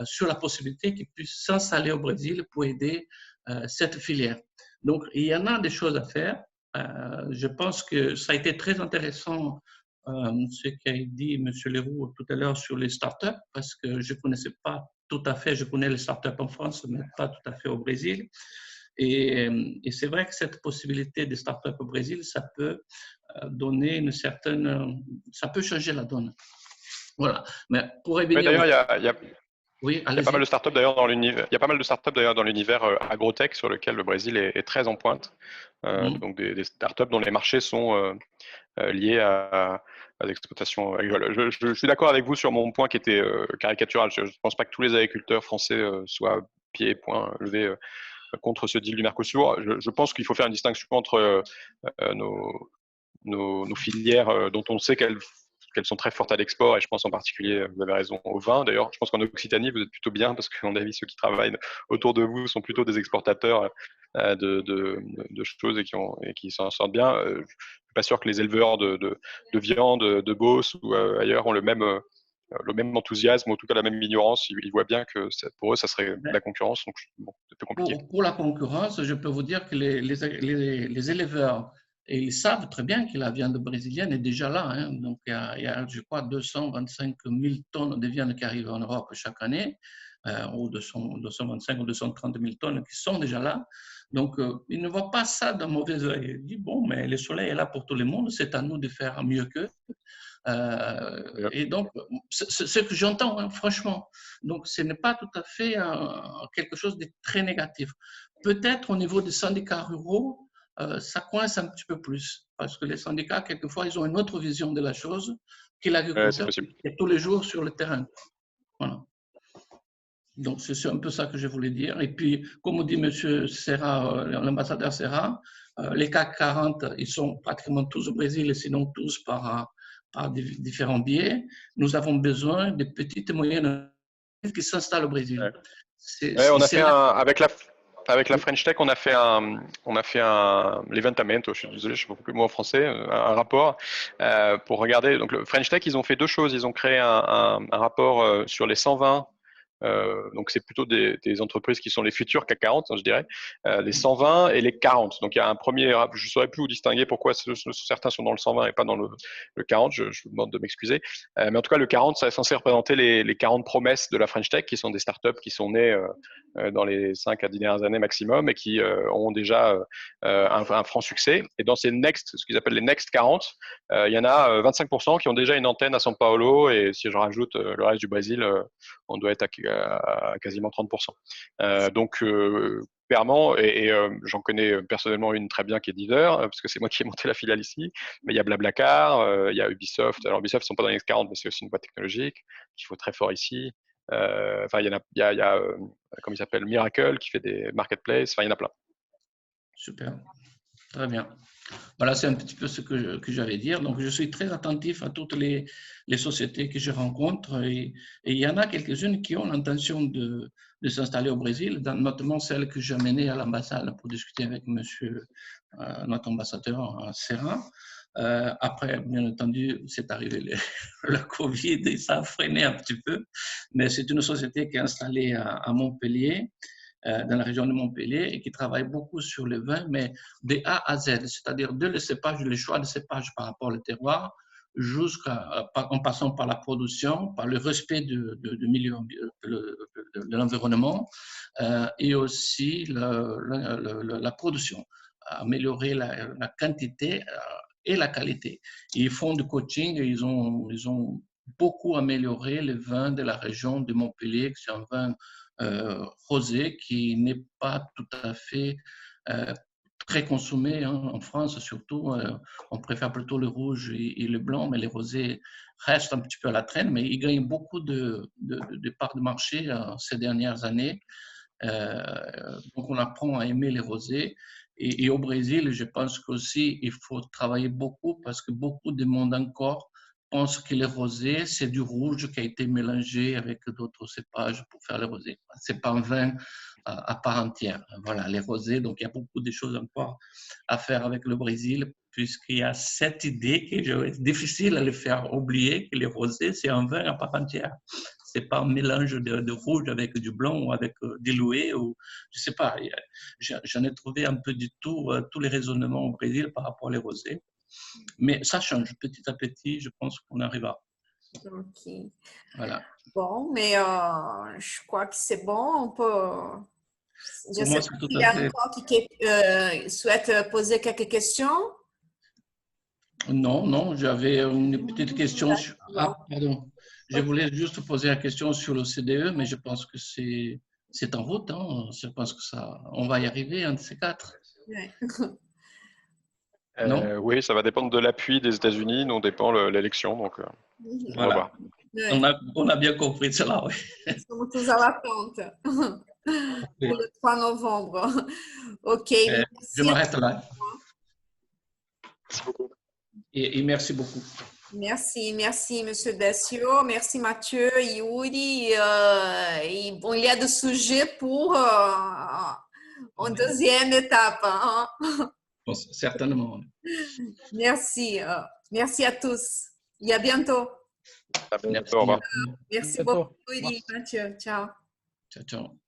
sur la possibilité qu'il puisse s'installer au Brésil pour aider cette filière. Donc, il y en a des choses à faire. Je pense que ça a été très intéressant ce qu'a dit M. Leroux tout à l'heure sur les startups, parce que je ne connaissais pas tout à fait, je connais les startups en France, mais pas tout à fait au Brésil. Et c'est vrai que cette possibilité des startups au Brésil, ça peut donner une certaine, ça peut changer la donne. Voilà. Mais pour revenir. D'ailleurs, il y a pas mal de startups d'ailleurs dans l'univers. Il y a pas mal de startups d'ailleurs dans l'univers agrotech sur lequel le Brésil est très en pointe. Donc des startups dont les marchés sont liés à l'exploitation agricole. Je suis d'accord avec vous sur mon point qui était caricatural. Je ne pense pas que tous les agriculteurs français soient pieds et poings levés contre ce deal du Mercosur. Je pense qu'il faut faire une distinction entre nos filières dont on sait qu'elles sont très fortes à l'export, et je pense en particulier, vous avez raison, au vin. D'ailleurs, je pense qu'en Occitanie, vous êtes plutôt bien, parce qu'à mon avis, ceux qui travaillent autour de vous sont plutôt des exportateurs de choses et qui s'en sortent bien. Je ne suis pas sûr que les éleveurs de viande, de Beauce ou ailleurs ont le même enthousiasme, ou en tout cas la même ignorance. Ils voient bien que pour eux, ça serait de la concurrence, donc bon, c'est un peu compliqué. Pour la concurrence, je peux vous dire que les éleveurs, et ils savent très bien que la viande brésilienne est déjà là. Hein. Donc, il y a, je crois, 225 000 tonnes de viande qui arrivent en Europe chaque année, ou 225 ou 230 000 tonnes qui sont déjà là. Donc, ils ne voient pas ça d'un mauvais œil. Ils disent, bon, mais le soleil est là pour tout le monde, c'est à nous de faire mieux qu'eux. Et donc, c'est ce que j'entends, hein, franchement. Donc, ce n'est pas tout à fait quelque chose de très négatif. Peut-être au niveau des syndicats ruraux, ça coince un petit peu plus, parce que les syndicats, quelquefois, ils ont une autre vision de la chose que l'agriculteur qui est tous les jours sur le terrain. Voilà. Donc, c'est un peu ça que je voulais dire. Et puis, comme dit M. Serra, l'ambassadeur Serra, les CAC 40, ils sont pratiquement tous au Brésil, et sinon tous par différents biais. Nous avons besoin de petites et moyennes qui s'installent au Brésil. Ouais. On a fait avec la French Tech, on a fait l'Eventamento, je suis désolé, je ne sais pas plus le mot en français, un rapport pour regarder. Donc, le French Tech, ils ont fait deux choses. Ils ont créé un rapport sur les 120. Donc, c'est plutôt des entreprises qui sont les futurs CAC 40, je dirais, les 120 et les 40. Donc, il y a un premier, je ne saurais plus vous distinguer pourquoi certains sont dans le 120 et pas dans le 40, je vous demande de m'excuser. Mais en tout cas, le 40, ça est censé représenter les 40 promesses de la French Tech, qui sont des startups qui sont nées dans les 5 à 10 dernières années maximum et qui ont déjà un franc succès. Et dans ces ce qu'ils appellent les Next 40, il y en a 25% qui ont déjà une antenne à São Paulo, et si je rajoute le reste du Brésil, on doit être à quasiment 30%. Donc, clairement, et j'en connais personnellement une très bien qui est Deezer, parce que c'est moi qui ai monté la filiale ici, mais il y a Blablacar, il y a Ubisoft. Alors, Ubisoft, ils ne sont pas dans les X40, mais c'est aussi une boîte technologique qui faut très fort ici. Enfin, il y a comment il s'appelle, Miracle, qui fait des marketplaces. Enfin, il y en a plein. Super, très bien. Voilà, c'est un petit peu ce que j'allais dire. Donc, je suis très attentif à toutes les sociétés que je rencontre, et il y en a quelques-unes qui ont l'intention de s'installer au Brésil, notamment celle que j'ai amenée à l'ambassade pour discuter avec notre ambassadeur Serra. Après, bien entendu, c'est arrivé le Covid et ça a freiné un petit peu, mais c'est une société qui est installée à Montpellier. dans la région de Montpellier et qui travaille beaucoup sur le vin, mais de A à Z, c'est-à-dire de le cépage, le choix de cépage par rapport au terroir, en passant par la production, par le respect du milieu, de l'environnement, et aussi la production, améliorer la quantité et la qualité. Ils font du coaching et ils ont beaucoup amélioré le vin de la région de Montpellier, c'est un vin rosé qui n'est pas tout à fait très consommé en France, surtout. On préfère plutôt le rouge et le blanc, mais les rosés restent un petit peu à la traîne, mais ils gagnent beaucoup de parts de marché ces dernières années. Donc, on apprend à aimer les rosés. Et au Brésil, je pense qu'aussi, il faut travailler beaucoup parce que beaucoup de monde encore pense que le rosé, c'est du rouge qui a été mélangé avec d'autres cépages pour faire le rosé. Ce n'est pas un vin à part entière. Voilà, les rosés, donc il y a beaucoup de choses encore à faire avec le Brésil, puisqu'il y a cette idée que est difficile à le faire oublier, que les rosés, c'est un vin à part entière. Ce n'est pas un mélange de rouge avec du blanc ou avec dilué, ou je ne sais pas. J'en ai trouvé un peu du tout, tous les raisonnements au Brésil par rapport aux rosés. Mais ça change petit à petit, je pense qu'on arrivera. Ok. Voilà. Bon, mais je crois que c'est bon. On peut. Je Pour sais moi, pas c'est tout s'il y à a fait. encore qui souhaite poser quelques questions. Non, j'avais une petite question. Pardon. Je voulais juste poser la question sur le CDE, mais je pense que c'est en route. Hein. Je pense que on va y arriver, un de ces quatre. Ouais. Non? Oui, ça va dépendre de l'appui des États-Unis, dont dépend l'élection. Donc, on va voir. Ouais. On a bien compris cela, oui. Nous sommes tous à l'attente pour le 3 novembre. OK. Je m'arrête là. Merci beaucoup. Et merci beaucoup. Merci, Monsieur Décio. Merci, Mathieu, Yuri. Et bon, il y a des sujets pour une deuxième étape. Hein? Certainement. Merci. Merci à tous. Et à bientôt. À bientôt. Au revoir. Merci beaucoup, Yuri, Mathieu. Ciao. Ciao, ciao.